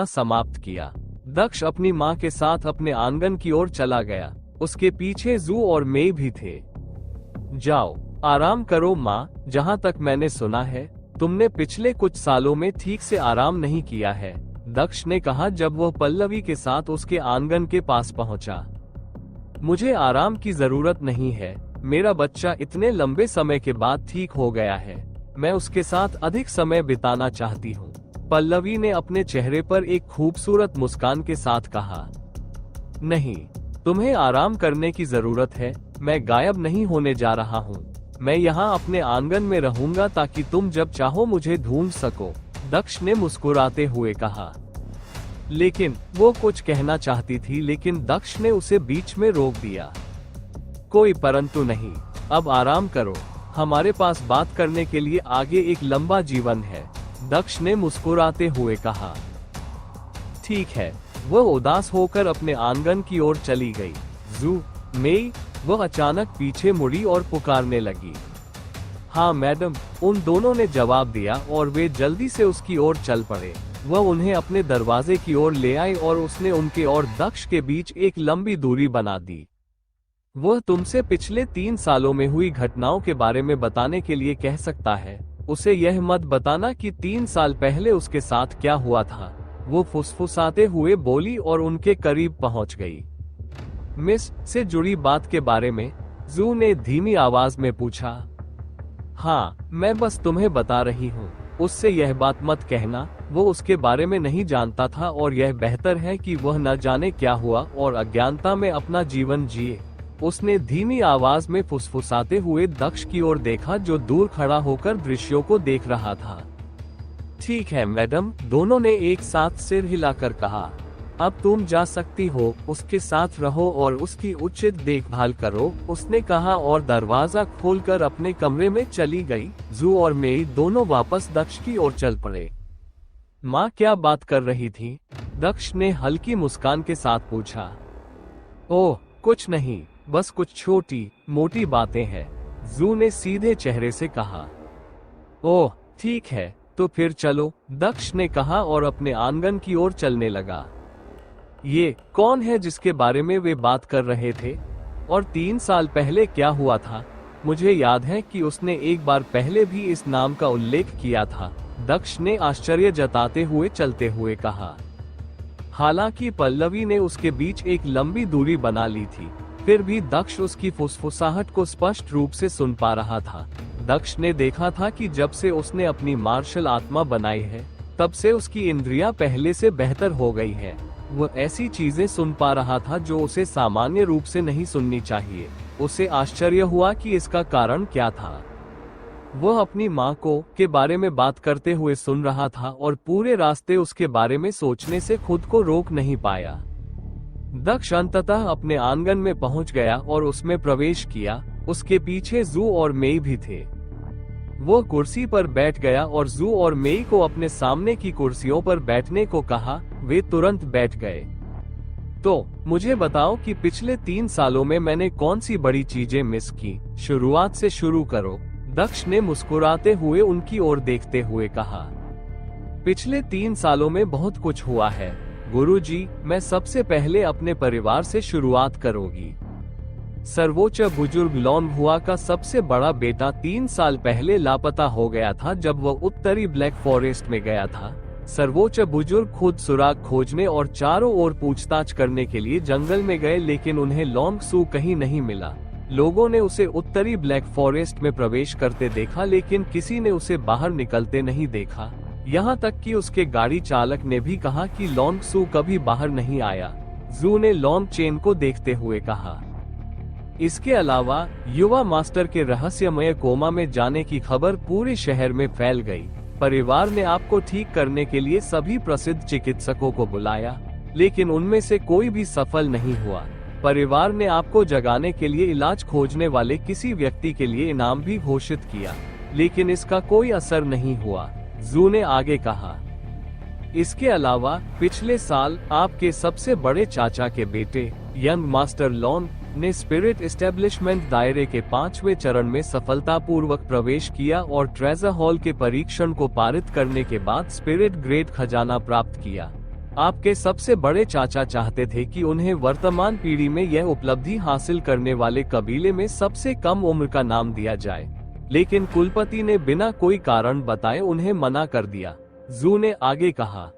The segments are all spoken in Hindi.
समाप्त किया। दक्ष अपनी माँ के साथ अपने आंगन की ओर चला गया। उसके पीछे जू और मेई भी थे। जाओ आराम करो माँ, जहाँ तक मैंने सुना है तुमने पिछले कुछ सालों में ठीक से आराम नहीं किया है, दक्ष ने कहा जब वह पल्लवी के साथ उसके आंगन के पास पहुंचा। मुझे आराम की जरूरत नहीं है, मेरा बच्चा इतने लंबे समय के बाद ठीक हो गया है, मैं उसके साथ अधिक समय बिताना चाहती हूँ, पल्लवी ने अपने चेहरे पर एक खूबसूरत मुस्कान के साथ कहा। नहीं, तुम्हें आराम करने की जरूरत है, मैं गायब नहीं होने जा रहा हूँ, मैं यहाँ अपने आंगन में रहूंगा ताकि तुम जब चाहो मुझे ढूंढ सको, दक्ष ने मुस्कुराते हुए कहा। लेकिन वो कुछ कहना चाहती थी लेकिन दक्ष ने उसे बीच में रोक दिया। कोई परंतु नहीं, अब आराम करो, हमारे पास बात करने के लिए आगे एक लंबा जीवन है, दक्ष ने मुस्कुराते हुए कहा। ठीक है, वह उदास होकर अपने आंगन की ओर चली गई। जू, मेई, वह अचानक पीछे मुड़ी और पुकारने लगी। हाँ मैडम, उन दोनों ने जवाब दिया और वे जल्दी से उसकी ओर चल पड़े। वह उन्हें अपने दरवाजे की ओर ले आई और उसने उनके और दक्ष के बीच एक लंबी दूरी बना दी। वह तुमसे पिछले 3 सालों में हुई घटनाओं के बारे में बताने के लिए कह सकता है, उसे यह मत बताना कि 3 साल पहले उसके साथ क्या हुआ था, वो फुसफुसाते हुए बोली और उनके करीब पहुंच गई। मिस से जुड़ी बात के बारे में, जू ने धीमी आवाज में पूछा। हाँ, मैं बस तुम्हें बता रही हूँ, उससे यह बात मत कहना, वो उसके बारे में नहीं जानता था और यह बेहतर है कि वह न जाने क्या हुआ और अज्ञानता में अपना जीवन जिए। उसने धीमी आवाज में फुसफुसाते हुए दक्ष की ओर देखा जो दूर खड़ा होकर दृश्यों को देख रहा था। ठीक है मैडम, दोनों ने एक साथ सिर हिलाकर कहा। अब तुम जा सकती हो, उसके साथ रहो और उसकी उचित देखभाल करो, उसने कहा और दरवाजा खोलकर अपने कमरे में चली गई। जू और मेई दोनों वापस दक्ष की ओर चल पड़े। माँ क्या बात कर रही थी? दक्ष ने हल्की मुस्कान के साथ पूछा। ओह कुछ नहीं, बस कुछ छोटी मोटी बातें हैं, जू ने सीधे चेहरे से कहा। ओह ठीक है, तो फिर चलो, दक्ष ने कहा और अपने आंगन की ओर चलने लगा। ये कौन है जिसके बारे में वे बात कर रहे थे? और 3 साल पहले क्या हुआ था? मुझे याद है कि उसने एक बार पहले भी इस नाम का उल्लेख किया था, दक्ष ने आश्चर्य जताते हुए चलते हुए कहा। हालांकि पल्लवी ने उसके बीच एक लंबी दूरी बना ली थी, फिर भी दक्ष उसकी फुसफुसाहट को स्पष्ट रूप से सुन पा रहा था। दक्ष ने देखा था कि जब से उसने अपनी मार्शल आत्मा बनाई है, तब से उसकी इंद्रियां पहले से बेहतर हो गई है। वह ऐसी चीजें सुन पा रहा था जो उसे सामान्य रूप से नहीं सुननी चाहिए। उसे आश्चर्य हुआ कि इसका कारण क्या था। वह अपनी माँ को के बारे में बात करते हुए सुन रहा था और पूरे रास्ते उसके बारे में सोचने से खुद को रोक नहीं पाया। दक्ष अंततः अपने आंगन में पहुंच गया और उसमें प्रवेश किया। उसके पीछे जू और मेई भी थे। वो कुर्सी पर बैठ गया और जू और मेई को अपने सामने की कुर्सियों पर बैठने को कहा। वे तुरंत बैठ गए। तो मुझे बताओ कि पिछले 3 सालों में मैंने कौन सी बड़ी चीजें मिस की? शुरुआत से शुरू करो, दक्ष ने मुस्कुराते हुए उनकी ओर देखते हुए कहा। पिछले 3 सालों में बहुत कुछ हुआ है गुरुजी, मैं सबसे पहले अपने परिवार से शुरुआत करूंगी। सर्वोच्च बुजुर्ग लॉन्ग हुआ का सबसे बड़ा बेटा 3 साल पहले लापता हो गया था जब वह उत्तरी ब्लैक फॉरेस्ट में गया था। सर्वोच्च बुजुर्ग खुद सुराग खोजने और चारों ओर पूछताछ करने के लिए जंगल में गए, लेकिन उन्हें लॉन्ग सू कहीं नहीं मिला। लोगों ने उसे उत्तरी ब्लैक फॉरेस्ट में प्रवेश करते देखा, लेकिन किसी ने उसे बाहर निकलते नहीं देखा। यहाँ तक कि उसके गाड़ी चालक ने भी कहा कि लॉन्ग सू कभी बाहर नहीं आया। जू ने लॉन्ग चेन को देखते हुए कहा। इसके अलावा युवा मास्टर के रहस्यमय कोमा में जाने की खबर पूरे शहर में फैल गई। परिवार ने आपको ठीक करने के लिए सभी प्रसिद्ध चिकित्सकों को बुलाया, लेकिन उनमें से कोई भी सफल नहीं हुआ। परिवार ने आपको जगाने के लिए इलाज खोजने वाले किसी व्यक्ति के लिए इनाम भी घोषित किया, लेकिन इसका कोई असर नहीं हुआ, जू ने आगे कहा। इसके अलावा पिछले साल आपके सबसे बड़े चाचा के बेटे यंग मास्टर लॉन ने स्पिरिट एस्टेब्लिशमेंट दायरे के 5वें चरण में सफलतापूर्वक प्रवेश किया और ट्रेजर हॉल के परीक्षण को पारित करने के बाद स्पिरिट ग्रेड खजाना प्राप्त किया। आपके सबसे बड़े चाचा चाहते थे कि उन्हें वर्तमान पीढ़ी में यह उपलब्धि हासिल करने वाले कबीले में सबसे कम उम्र का नाम दिया जाए, लेकिन कुलपति ने बिना कोई कारण बताए उन्हें मना कर दिया। जू ने आगे कहा,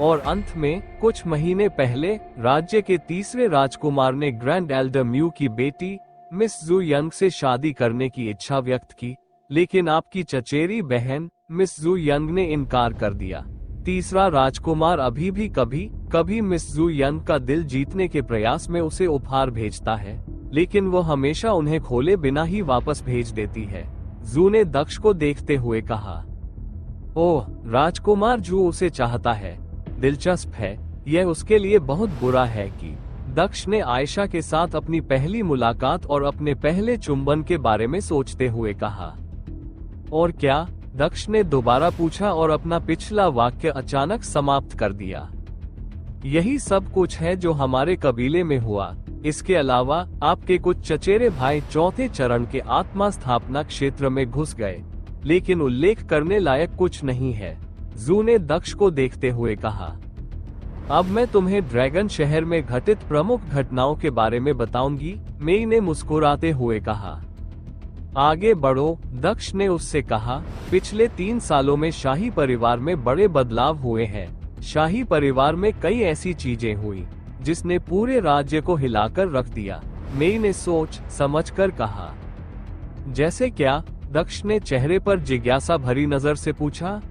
और अंत में कुछ महीने पहले राज्य के तीसरे राजकुमार ने ग्रैंड एल्डर म्यू की बेटी मिस जू यंग से शादी करने की इच्छा व्यक्त की, लेकिन आपकी चचेरी बहन मिस जू यंग ने इनकार कर दिया। तीसरा राजकुमार अभी भी कभी कभी मिस जू यंग का दिल जीतने के प्रयास में उसे उपहार भेजता है, लेकिन वो हमेशा उन्हें खोले बिना ही वापस भेज देती है। जू ने दक्ष को देखते हुए कहा, ओह, राजकुमार जू उसे चाहता है। दिलचस्प है, यह उसके लिए बहुत बुरा है कि दक्ष ने आयशा के साथ अपनी पहली मुलाकात और अपने पहले चुंबन के बारे में सोचते हुए कहा। और क्या? दक्ष ने दोबारा पूछा और अपना पिछला वाक्य अचानक समाप्त कर दिया। यही सब कुछ है जो हमारे कबीले में हुआ। इसके अलावा आपके कुछ चचेरे भाई चौथे चरण के आत्मा स्थापना क्षेत्र में घुस गए, लेकिन उल्लेख करने लायक कुछ नहीं है। जू ने दक्ष को देखते हुए कहा, अब मैं तुम्हें ड्रैगन शहर में घटित प्रमुख घटनाओं के बारे में बताऊंगी, मेई ने मुस्कुराते हुए कहा। आगे बढ़ो, दक्ष ने उससे कहा। पिछले 3 सालों में शाही परिवार में बड़े बदलाव हुए हैं। शाही परिवार में कई ऐसी चीजें हुई जिसने पूरे राज्य को हिलाकर रख दिया, मेई ने सोच समझकर कहा। जैसे क्या? दक्ष ने चेहरे पर जिज्ञासा भरी नजर से पूछा।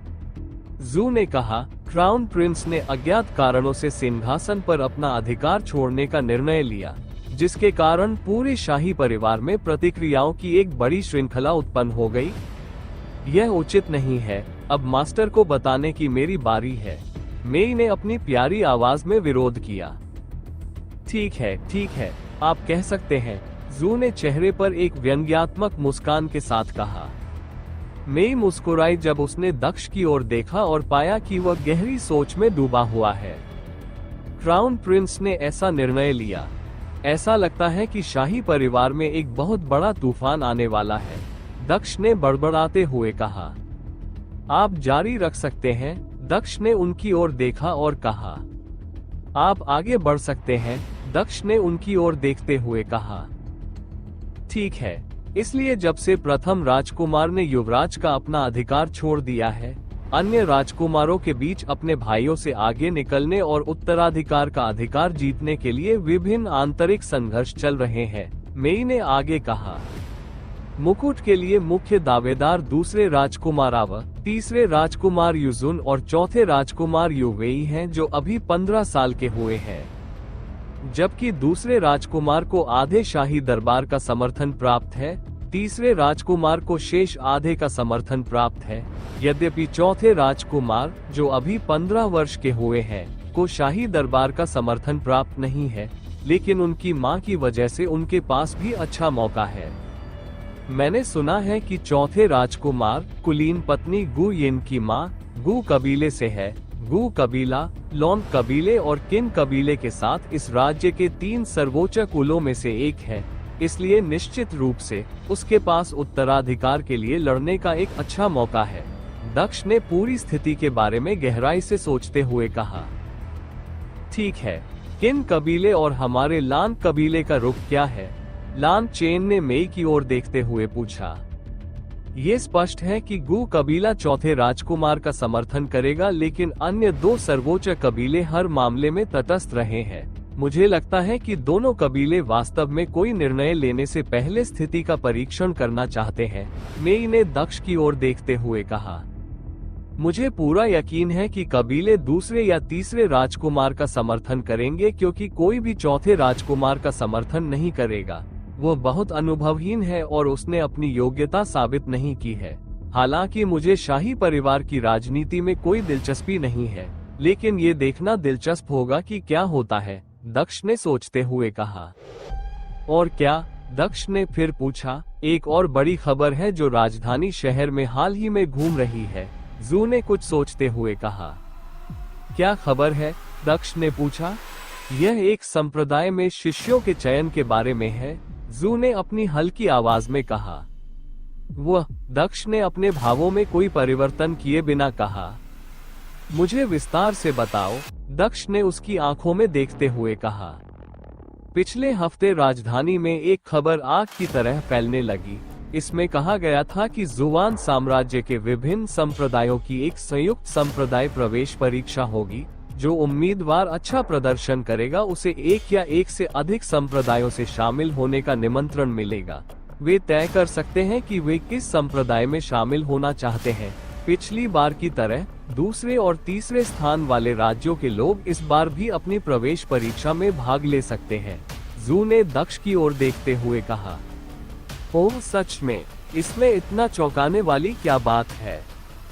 जू ने कहा, क्राउन प्रिंस ने अज्ञात कारणों से सिंहासन पर अपना अधिकार छोड़ने का निर्णय लिया, जिसके कारण पूरे शाही परिवार में प्रतिक्रियाओं की एक बड़ी श्रृंखला उत्पन्न हो गई। यह उचित नहीं है, अब मास्टर को बताने की मेरी बारी है, मेई ने अपनी प्यारी आवाज में विरोध किया। ठीक है, आप कह सकते हैं, जू ने चेहरे पर एक व्यंग्यात्मक मुस्कान के साथ कहा। मेई मुस्कुराई जब उसने दक्ष की ओर देखा और पाया कि वह गहरी सोच में डूबा हुआ है। क्राउन प्रिंस ने ऐसा निर्णय लिया। ऐसा लगता है कि शाही परिवार में एक बहुत बड़ा तूफान आने वाला है, दक्ष ने बड़बड़ाते हुए कहा। आप जारी रख सकते हैं, दक्ष ने उनकी ओर देखा और कहा। आप आगे बढ़ सकते हैं, दक्ष ने उनकी ओर देखते हुए कहा। ठीक है, इसलिए जब से प्रथम राजकुमार ने युवराज का अपना अधिकार छोड़ दिया है, अन्य राजकुमारों के बीच अपने भाइयों से आगे निकलने और उत्तराधिकार का अधिकार जीतने के लिए विभिन्न आंतरिक संघर्ष चल रहे हैं, मेई ने आगे कहा। मुकुट के लिए मुख्य दावेदार दूसरे राजकुमार आव, तीसरे राजकुमार युजुन और चौथे राजकुमार युवेई हैं, जो अभी 15 साल के हुए हैं, जबकि दूसरे राजकुमार को आधे शाही दरबार का समर्थन प्राप्त है, तीसरे राजकुमार को शेष आधे का समर्थन प्राप्त है। यद्यपि चौथे राजकुमार, जो अभी 15 वर्ष के हुए हैं, को शाही दरबार का समर्थन प्राप्त नहीं है, लेकिन उनकी मां की वजह से उनके पास भी अच्छा मौका है। मैंने सुना है कि चौथे राजकुमार कुलीन पत्नी गु यिन की मां गु कबीले से है। गु कबीला लॉन कबीले और किन कबीले के साथ इस राज्य के 3 सर्वोच्च कुलों में से एक है, इसलिए निश्चित रूप से उसके पास उत्तराधिकार के लिए लड़ने का एक अच्छा मौका है। दक्ष ने पूरी स्थिति के बारे में गहराई से सोचते हुए कहा। ठीक है, किन कबीले और हमारे लान कबीले का रुख क्या है? लान चेन ने मेई की ओर देखते हुए पूछा। ये स्पष्ट है कि गु कबीला चौथे राजकुमार का समर्थन करेगा, लेकिन अन्य 2 सर्वोच्च कबीले हर मामले में तटस्थ रहे हैं। मुझे लगता है कि दोनों कबीले वास्तव में कोई निर्णय लेने से पहले स्थिति का परीक्षण करना चाहते हैं, मेई ने दक्ष की ओर देखते हुए कहा। मुझे पूरा यकीन है कि कबीले दूसरे या तीसरे राजकुमार का समर्थन करेंगे, क्योंकि कोई भी चौथे राजकुमार का समर्थन नहीं करेगा। वो बहुत अनुभवहीन है और उसने अपनी योग्यता साबित नहीं की है। हालांकि मुझे शाही परिवार की राजनीति में कोई दिलचस्पी नहीं है, लेकिन ये देखना दिलचस्प होगा कि क्या होता है, दक्ष ने सोचते हुए कहा। और क्या? दक्ष ने फिर पूछा। एक और बड़ी खबर है जो राजधानी शहर में हाल ही में घूम रही है, जू ने कुछ सोचते हुए कहा। क्या खबर है? दक्ष ने पूछा। यह एक संप्रदाय में शिष्यों के चयन के बारे में है, जू ने अपनी हल्की आवाज में कहा। वह, दक्ष ने अपने भावों में कोई परिवर्तन किए बिना कहा। मुझे विस्तार से बताओ, दक्ष ने उसकी आंखों में देखते हुए कहा। पिछले हफ्ते राजधानी में एक खबर आग की तरह फैलने लगी। इसमें कहा गया था कि जुवान साम्राज्य के विभिन्न संप्रदायों की एक संयुक्त संप्रदाय प्रवेश परीक्षा होगी। जो उम्मीदवार अच्छा प्रदर्शन करेगा उसे एक या एक से अधिक संप्रदायों से शामिल होने का निमंत्रण मिलेगा। वे तय कर सकते हैं कि वे किस संप्रदाय में शामिल होना चाहते हैं। पिछली बार की तरह दूसरे और तीसरे स्थान वाले राज्यों के लोग इस बार भी अपनी प्रवेश परीक्षा में भाग ले सकते हैं। जू ने दक्ष की ओर देखते हुए कहा। ओह सच में, इसमें इतना चौंकाने वाली क्या बात है?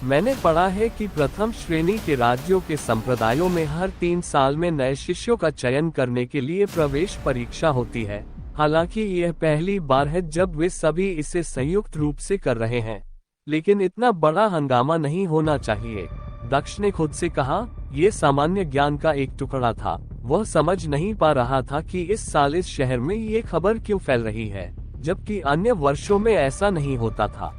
मैंने पढ़ा है कि प्रथम श्रेणी के राज्यों के संप्रदायों में हर 3 साल में नए शिष्यों का चयन करने के लिए प्रवेश परीक्षा होती है। हालांकि यह पहली बार है जब वे सभी इसे संयुक्त रूप से कर रहे हैं, लेकिन इतना बड़ा हंगामा नहीं होना चाहिए। दक्ष ने खुद से कहा। यह सामान्य ज्ञान का एक टुकड़ा था। वह समझ नहीं पा रहा था कि इस साल इस शहर में ये खबर क्यों फैल रही है, जबकि अन्य वर्षों में ऐसा नहीं होता था।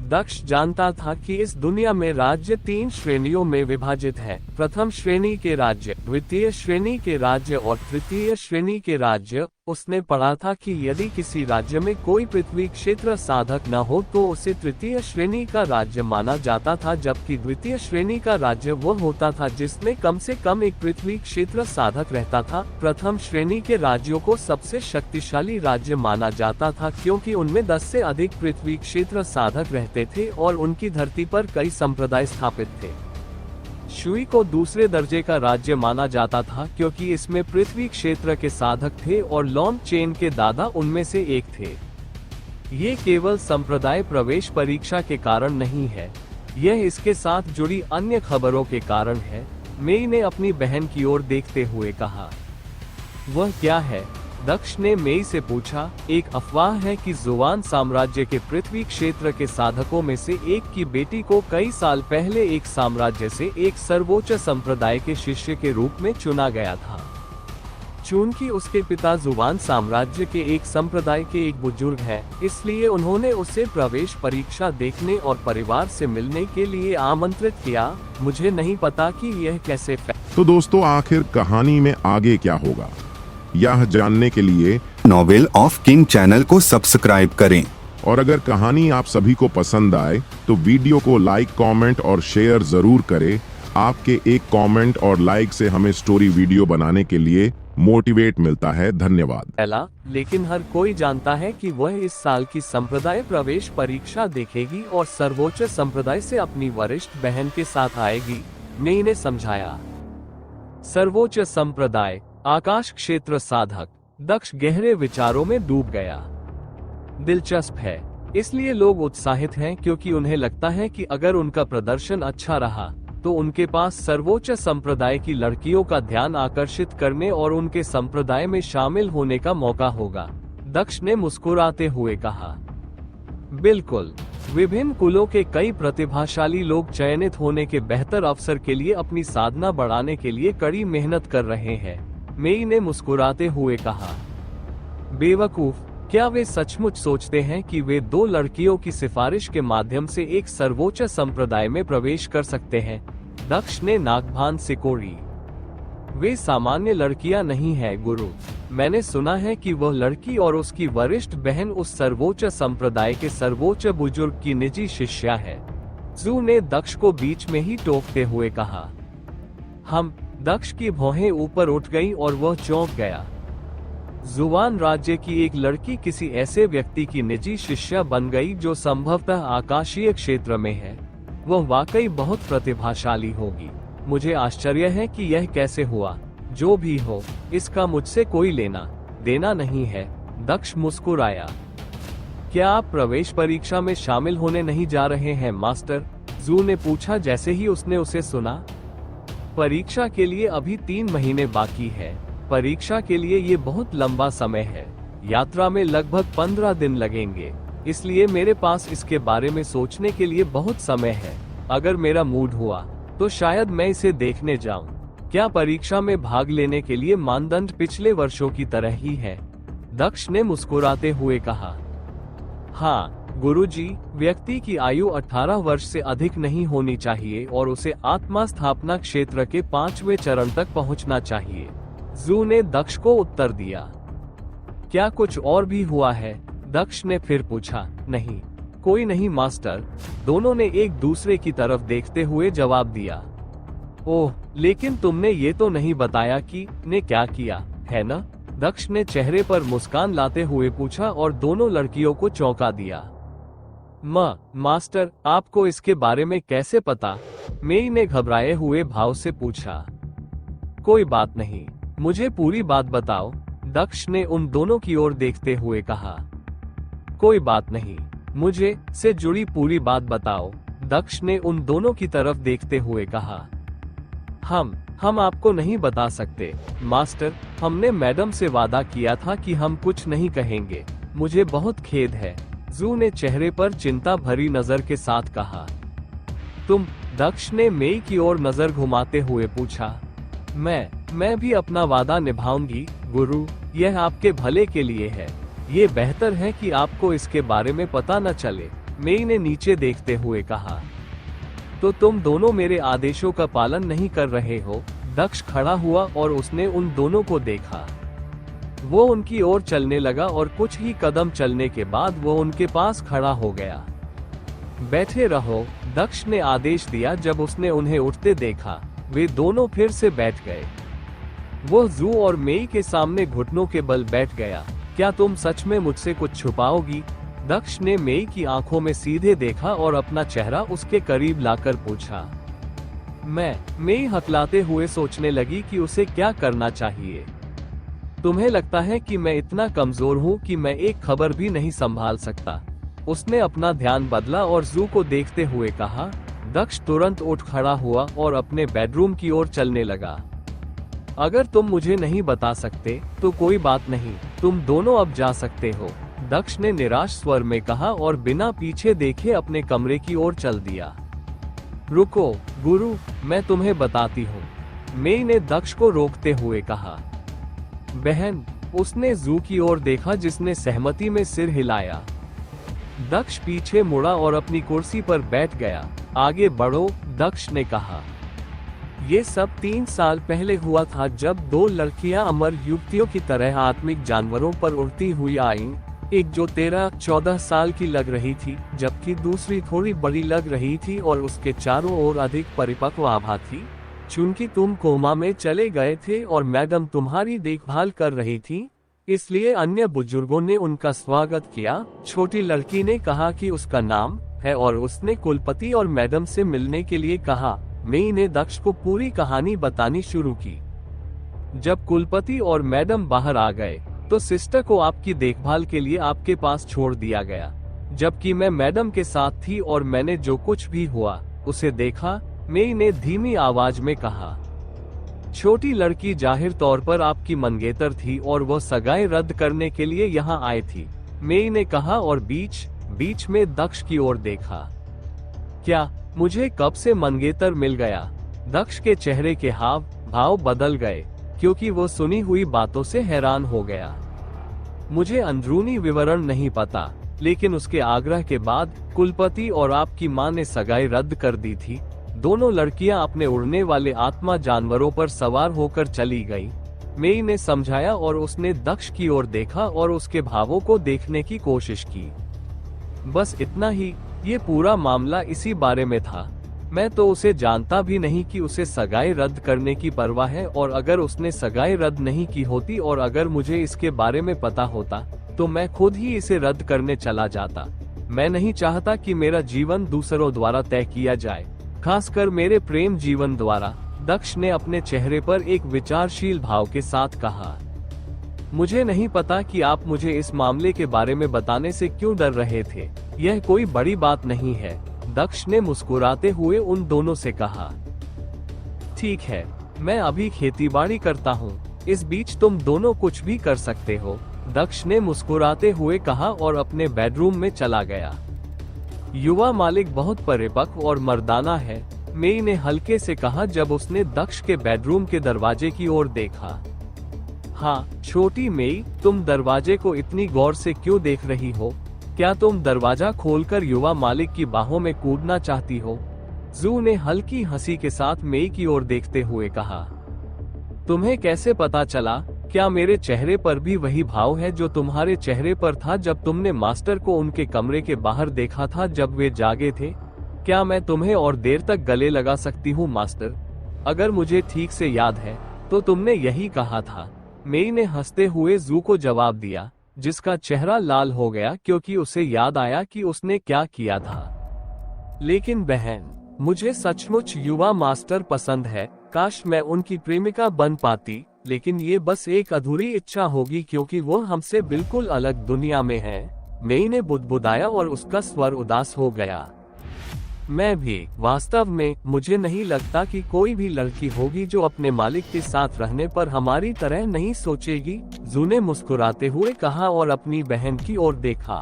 दक्ष जानता था कि इस दुनिया में राज्य 3 श्रेणियों में विभाजित है। प्रथम श्रेणी के राज्य, द्वितीय श्रेणी के राज्य और तृतीय श्रेणी के राज्य। उसने पढ़ा था कि यदि किसी राज्य में कोई पृथ्वी क्षेत्र साधक न हो तो उसे तृतीय श्रेणी का राज्य माना जाता था, जबकि द्वितीय श्रेणी का राज्य वह होता था जिसमें कम से कम एक पृथ्वी क्षेत्र साधक रहता था। प्रथम श्रेणी के राज्यों को सबसे शक्तिशाली राज्य माना जाता था क्योंकि उनमें 10 से अधिक पृथ्वी क्षेत्र साधक रहते थे और उनकी धरती पर कई संप्रदाय स्थापित थे। शुई को दूसरे दर्जे का राज्य माना जाता था क्योंकि इसमें पृथ्वी क्षेत्र के साधक थे और लॉन्ग चेन के दादा उनमें से एक थे। ये केवल संप्रदाय प्रवेश परीक्षा के कारण नहीं है, यह इसके साथ जुड़ी अन्य खबरों के कारण है। मेई ने अपनी बहन की ओर देखते हुए कहा। वह क्या है? दक्ष ने मेई से पूछा। एक अफवाह है कि जुवान साम्राज्य के पृथ्वी क्षेत्र के साधकों में से एक की बेटी को कई साल पहले एक साम्राज्य से एक सर्वोच्च संप्रदाय के शिष्य के रूप में चुना गया था। चूंकि उसके पिता जुवान साम्राज्य के एक संप्रदाय के एक बुजुर्ग हैं, इसलिए उन्होंने उसे प्रवेश परीक्षा देखने और परिवार से मिलने के लिए आमंत्रित किया। मुझे नहीं पता कि यह कैसे। तो दोस्तों, आखिर कहानी में आगे क्या होगा, यह जानने के लिए नॉवेल ऑफ किंग चैनल को सब्सक्राइब करें। और अगर कहानी आप सभी को पसंद आए तो वीडियो को लाइक, कमेंट और शेयर जरूर करें। आपके एक कमेंट और लाइक से हमें स्टोरी वीडियो बनाने के लिए मोटिवेट मिलता है। धन्यवाद। लेकिन हर कोई जानता है कि वह इस साल की संप्रदाय प्रवेश परीक्षा देखेगी और सर्वोच्च संप्रदाय से अपनी वरिष्ठ बहन के साथ आएगी, मेई ने समझाया। सर्वोच्च संप्रदाय, आकाश क्षेत्र साधक। दक्ष गहरे विचारों में डूब गया। दिलचस्प है, इसलिए लोग उत्साहित हैं क्योंकि उन्हें लगता है कि अगर उनका प्रदर्शन अच्छा रहा तो उनके पास सर्वोच्च संप्रदाय की लड़कियों का ध्यान आकर्षित करने और उनके संप्रदाय में शामिल होने का मौका होगा। दक्ष ने मुस्कुराते हुए कहा। बिल्कुल, विभिन्न कुलों के कई प्रतिभाशाली लोग चयनित होने के बेहतर अवसर के लिए अपनी साधना बढ़ाने के लिए कड़ी मेहनत कर रहे हैं, मेई ने मुस्कुराते हुए कहा। बेवकूफ, क्या वे सचमुच सोचते हैं कि वे 2 लड़कियों की सिफारिश के माध्यम से एक सर्वोच्च संप्रदाय में प्रवेश कर सकते हैं? दक्ष ने नाकभान सिकोड़ी। वे सामान्य लड़कियां नहीं हैं गुरु। मैंने सुना है कि वह लड़की और उसकी वरिष्ठ बहन उस सर्वोच्च संप्रदाय के सर्वोच्च बुजुर्ग की निजी शिष्या है। जू ने दक्ष को बीच में ही टोकते हुए कहा। दक्ष की भौहें ऊपर उठ गईं और वह चौंक गया। जुवान राज्य की एक लड़की किसी ऐसे व्यक्ति की निजी शिष्या बन गई जो संभवतः आकाशीय क्षेत्र में है। वह वाकई बहुत प्रतिभाशाली होगी। मुझे आश्चर्य है कि यह कैसे हुआ। जो भी हो, इसका मुझसे कोई लेना देना नहीं है। दक्ष मुस्कुराया। क्या आप प्रवेश परीक्षा में शामिल होने नहीं जा रहे हैं मास्टर? जू ने पूछा जैसे ही उसने उसे सुना। परीक्षा के लिए अभी 3 महीने बाकी है। परीक्षा के लिए ये बहुत लंबा समय है। यात्रा में लगभग 15 दिन लगेंगे, इसलिए मेरे पास इसके बारे में सोचने के लिए बहुत समय है। अगर मेरा मूड हुआ तो शायद मैं इसे देखने जाऊं। क्या परीक्षा में भाग लेने के लिए मानदंड पिछले वर्षों की तरह ही है? दक्ष ने मुस्कुराते हुए कहा। हाँ, गुरुजी, व्यक्ति की आयु 18 वर्ष से अधिक नहीं होनी चाहिए और उसे आत्मा स्थापना क्षेत्र के 5वें चरण तक पहुंचना चाहिए। जू ने दक्ष को उत्तर दिया। क्या कुछ और भी हुआ है? दक्ष ने फिर पूछा। नहीं, कोई नहीं मास्टर, दोनों ने एक दूसरे की तरफ देखते हुए जवाब दिया। ओह, लेकिन तुमने ये तो नहीं बताया कि ने क्या किया, है ना? दक्ष ने चेहरे पर मुस्कान लाते हुए पूछा और दोनों लड़कियों को चौंका दिया। मास्टर, आपको इसके बारे में कैसे पता? मेई ने घबराए हुए भाव से पूछा। कोई बात नहीं, मुझे पूरी बात बताओ, दक्ष ने उन दोनों की ओर देखते हुए कहा। कोई बात नहीं, मुझे से जुड़ी पूरी बात बताओ, दक्ष ने उन दोनों की तरफ देखते हुए कहा। हम आपको नहीं बता सकते मास्टर, हमने मैडम से वादा किया था कि हम कुछ नहीं कहेंगे, मुझे बहुत खेद है, जू ने चेहरे पर चिंता भरी नजर के साथ कहा। तुम? दक्ष ने मेई की ओर नजर घुमाते हुए पूछा। मैं भी अपना वादा निभाऊंगी गुरु, यह आपके भले के लिए है, ये बेहतर है कि आपको इसके बारे में पता न चले, मेई ने नीचे देखते हुए कहा। तो तुम दोनों मेरे आदेशों का पालन नहीं कर रहे हो? दक्ष खड़ा हुआ और उसने उन दोनों को देखा। वो उनकी ओर चलने लगा और कुछ ही कदम चलने के बाद वो उनके पास खड़ा हो गया। बैठे रहो, दक्ष ने आदेश दिया। जब उसने उन्हें उठते देखा, वे दोनों फिर से बैठ गए। वो जू और मेई के सामने घुटनों के बल बैठ गया। क्या तुम सच में मुझसे कुछ छुपाओगी? दक्ष ने मेई की आंखों में सीधे देखा और अपना चेहरा उसके करीब लाकर पूछा। मेई हकलाते हुए सोचने लगी कि उसे क्या करना चाहिए। तुम्हें लगता है कि मैं इतना कमजोर हूँ कि मैं एक खबर भी नहीं संभाल सकता? उसने अपना ध्यान बदला और जू को देखते हुए कहा। दक्ष तुरंत उठ खड़ा हुआ और अपने बेडरूम की ओर चलने लगा। अगर तुम मुझे नहीं बता सकते तो कोई बात नहीं, तुम दोनों अब जा सकते हो, दक्ष ने निराश स्वर में कहा और बिना पीछे देखे अपने कमरे की ओर चल दिया। रुको गुरु, मैं तुम्हें बताती हूँ, मेई ने दक्ष को रोकते हुए कहा। बहन, उसने जू की ओर देखा जिसने सहमति में सिर हिलाया। दक्ष पीछे मुड़ा और अपनी कुर्सी पर बैठ गया। आगे बढ़ो, दक्ष ने कहा। ये सब 3 साल पहले हुआ था जब 2 लड़कियां अमर युवतियों की तरह आत्मिक जानवरों पर उड़ती हुई आईं। एक जो 13-14 साल की लग रही थी, जबकि दूसरी थोड़ी बड़ी लग रही थी और उसके चारों ओर अधिक परिपक्व आभा थी। चूंकि तुम कोमा में चले गए थे और मैडम तुम्हारी देखभाल कर रही थी, इसलिए अन्य बुजुर्गों ने उनका स्वागत किया। छोटी लड़की ने कहा कि उसका नाम है और उसने कुलपति और मैडम से मिलने के लिए कहा। मेई ने दक्ष को पूरी कहानी बतानी शुरू की। जब कुलपति और मैडम बाहर आ गए तो सिस्टर को आपकी देखभाल के लिए आपके पास छोड़ दिया गया, जबकि मैं मैडम के साथ थी और मैंने जो कुछ भी हुआ उसे देखा, मेई ने धीमी आवाज में कहा। छोटी लड़की जाहिर तौर पर आपकी मंगेतर थी और वो सगाई रद्द करने के लिए यहाँ आई थी, मेई ने कहा और बीच में दक्ष की ओर देखा। क्या मुझे कब से मंगेतर मिल गया? दक्ष के चेहरे के हाव भाव बदल गए क्योंकि वो सुनी हुई बातों से हैरान हो गया। मुझे अंदरूनी विवरण नहीं पता, लेकिन उसके आग्रह के बाद कुलपति और आपकी मां ने सगाई रद्द कर दी थी। दोनों लड़कियां अपने उड़ने वाले आत्मा जानवरों पर सवार होकर चली गई, मेई ने समझाया और उसने दक्ष की ओर देखा और उसके भावों को देखने की कोशिश की। बस इतना ही, ये पूरा मामला इसी बारे में था। मैं तो उसे जानता भी नहीं कि उसे सगाई रद्द करने की परवाह है, और अगर उसने सगाई रद्द नहीं की होती और अगर मुझे इसके बारे में पता होता तो मैं खुद ही इसे रद्द करने चला जाता। मैं नहीं चाहता कि मेरा जीवन दूसरों द्वारा तय किया जाए, खासकर मेरे प्रेम जीवन द्वारा, दक्ष ने अपने चेहरे पर एक विचारशील भाव के साथ कहा। मुझे नहीं पता कि आप मुझे इस मामले के बारे में बताने से क्यों डर रहे थे, यह कोई बड़ी बात नहीं है, दक्ष ने मुस्कुराते हुए उन दोनों से कहा। ठीक है, मैं अभी खेतीबाड़ी करता हूँ, इस बीच तुम दोनों कुछ भी कर सकते हो, दक्ष ने मुस्कुराते हुए कहा और अपने बेडरूम में चला गया। युवा मालिक बहुत परिपक्व और मर्दाना है, मेई ने हल्के से कहा जब उसने दक्ष के बेडरूम के दरवाजे की ओर देखा। हाँ छोटी मेई, तुम दरवाजे को इतनी गौर से क्यों देख रही हो? क्या तुम दरवाजा खोलकर युवा मालिक की बाहों में कूदना चाहती हो? जू ने हल्की हंसी के साथ मेई की ओर देखते हुए कहा। तुम्हें कैसे पता चला? क्या मेरे चेहरे पर भी वही भाव है जो तुम्हारे चेहरे पर था जब तुमने मास्टर को उनके कमरे के बाहर देखा था जब वे जागे थे? क्या मैं तुम्हें और देर तक गले लगा सकती हूँ मास्टर? अगर मुझे ठीक से याद है तो तुमने यही कहा था। मेई ने हंसते हुए जू को जवाब दिया, जिसका चेहरा लाल हो गया क्योंकि उसे याद आया कि उसने क्या किया था। लेकिन बहन, मुझे सचमुच युवा मास्टर पसंद है। काश मैं उनकी प्रेमिका बन पाती, लेकिन ये बस एक अधूरी इच्छा होगी क्योंकि वो हमसे बिल्कुल अलग दुनिया में है। मेई ने बुदबुदाया और उसका स्वर उदास हो गया। मैं भी। वास्तव में मुझे नहीं लगता कि कोई भी लड़की होगी जो अपने मालिक के साथ रहने पर हमारी तरह नहीं सोचेगी, जू ने मुस्कुराते हुए कहा और अपनी बहन की ओर देखा।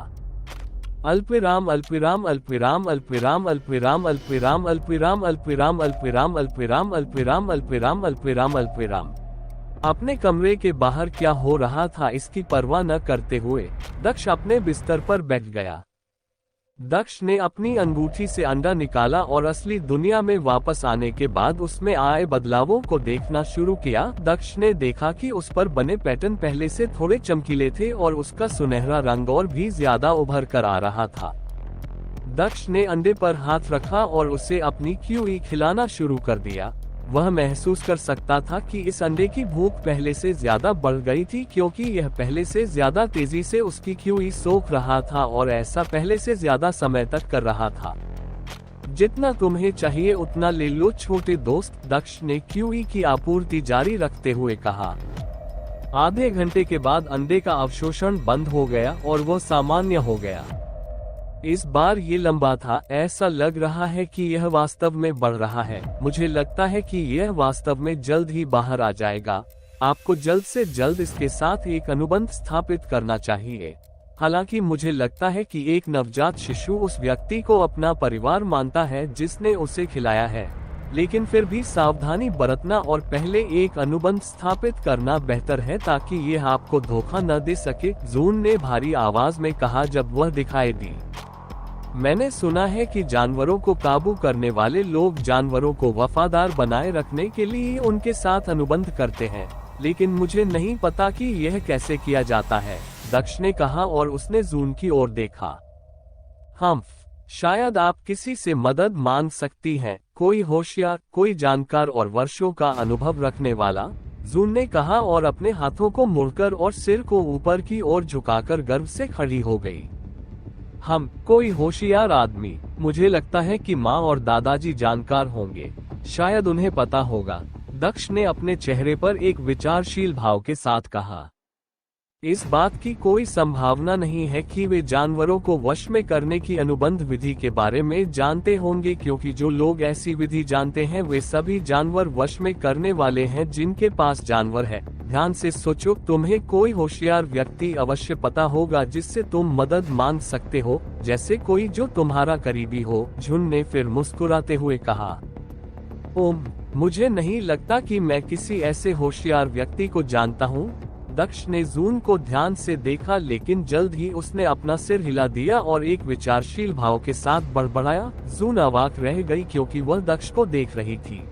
अल्पविराम अल्पविराम अल्पविराम अल्पविराम अल्पविराम अल्पविराम अल्पविराम अल्पविराम अल्पविराम अल्पविराम अल्पविराम अल्पविराम अल्पविराम अल्पविराम। अपने कमरे के बाहर क्या हो रहा था इसकी परवाह न करते हुए दक्ष अपने बिस्तर पर बैठ गया। दक्ष ने अपनी अंगूठी से अंडा निकाला और असली दुनिया में वापस आने के बाद उसमें आए बदलावों को देखना शुरू किया। दक्ष ने देखा कि उस पर बने पैटर्न पहले से थोड़े चमकीले थे और उसका सुनहरा रंग और भी ज्यादा उभर कर आ रहा था। दक्ष ने अंडे पर हाथ रखा और उसे अपनी क्यूई खिलाना शुरू कर दिया। वह महसूस कर सकता था कि इस अंडे की भूख पहले से ज्यादा बढ़ गई थी क्योंकि यह पहले से ज्यादा तेजी से उसकी क्यूई सोख रहा था और ऐसा पहले से ज्यादा समय तक कर रहा था। जितना तुम्हें चाहिए उतना ले लो छोटे दोस्त, दक्ष ने क्यूई की आपूर्ति जारी रखते हुए कहा। आधे घंटे के बाद अंडे का अवशोषण बंद हो गया और वो सामान्य हो गया। इस बार ये लंबा था। ऐसा लग रहा है कि यह वास्तव में बढ़ रहा है। मुझे लगता है कि यह वास्तव में जल्द ही बाहर आ जाएगा। आपको जल्द से जल्द इसके साथ एक अनुबंध स्थापित करना चाहिए। हालांकि मुझे लगता है कि एक नवजात शिशु उस व्यक्ति को अपना परिवार मानता है जिसने उसे खिलाया है, लेकिन फिर भी सावधानी बरतना और पहले एक अनुबंध स्थापित करना बेहतर है ताकि यह आपको धोखा न दे सके, जून ने भारी आवाज में कहा जब वह दिखाई दी। मैंने सुना है कि जानवरों को काबू करने वाले लोग जानवरों को वफादार बनाए रखने के लिए उनके साथ अनुबंध करते हैं, लेकिन मुझे नहीं पता कि यह कैसे किया जाता है, दक्ष ने कहा और उसने जून की ओर देखा। शायद आप किसी से मदद मांग सकती हैं, कोई होशियार, कोई जानकार और वर्षों का अनुभव रखने वाला, जून ने कहा और अपने हाथों को मुड़कर और सिर को ऊपर की ओर झुकाकर गर्व से खड़ी हो गई। कोई होशियार आदमी। मुझे लगता है कि माँ और दादाजी जानकार होंगे, शायद उन्हें पता होगा, दक्ष ने अपने चेहरे पर एक विचारशील भाव के साथ कहा। इस बात की कोई संभावना नहीं है कि वे जानवरों को वश में करने की अनुबंध विधि के बारे में जानते होंगे, क्योंकि जो लोग ऐसी विधि जानते हैं वे सभी जानवर वश में करने वाले हैं जिनके पास जानवर है। ध्यान से सोचो, तुम्हें कोई होशियार व्यक्ति अवश्य पता होगा जिससे तुम मदद मांग सकते हो, जैसे कोई जो तुम्हारा करीबी हो, झुन ने फिर मुस्कुराते हुए कहा। मुझे नहीं लगता कि मैं किसी ऐसे होशियार व्यक्ति को जानता हूँ। दक्ष ने जून को ध्यान से देखा, लेकिन जल्द ही उसने अपना सिर हिला दिया और एक विचारशील भाव के साथ बड़बड़ाया। जून अवाक रह गई क्योंकि वह दक्ष को देख रही थी।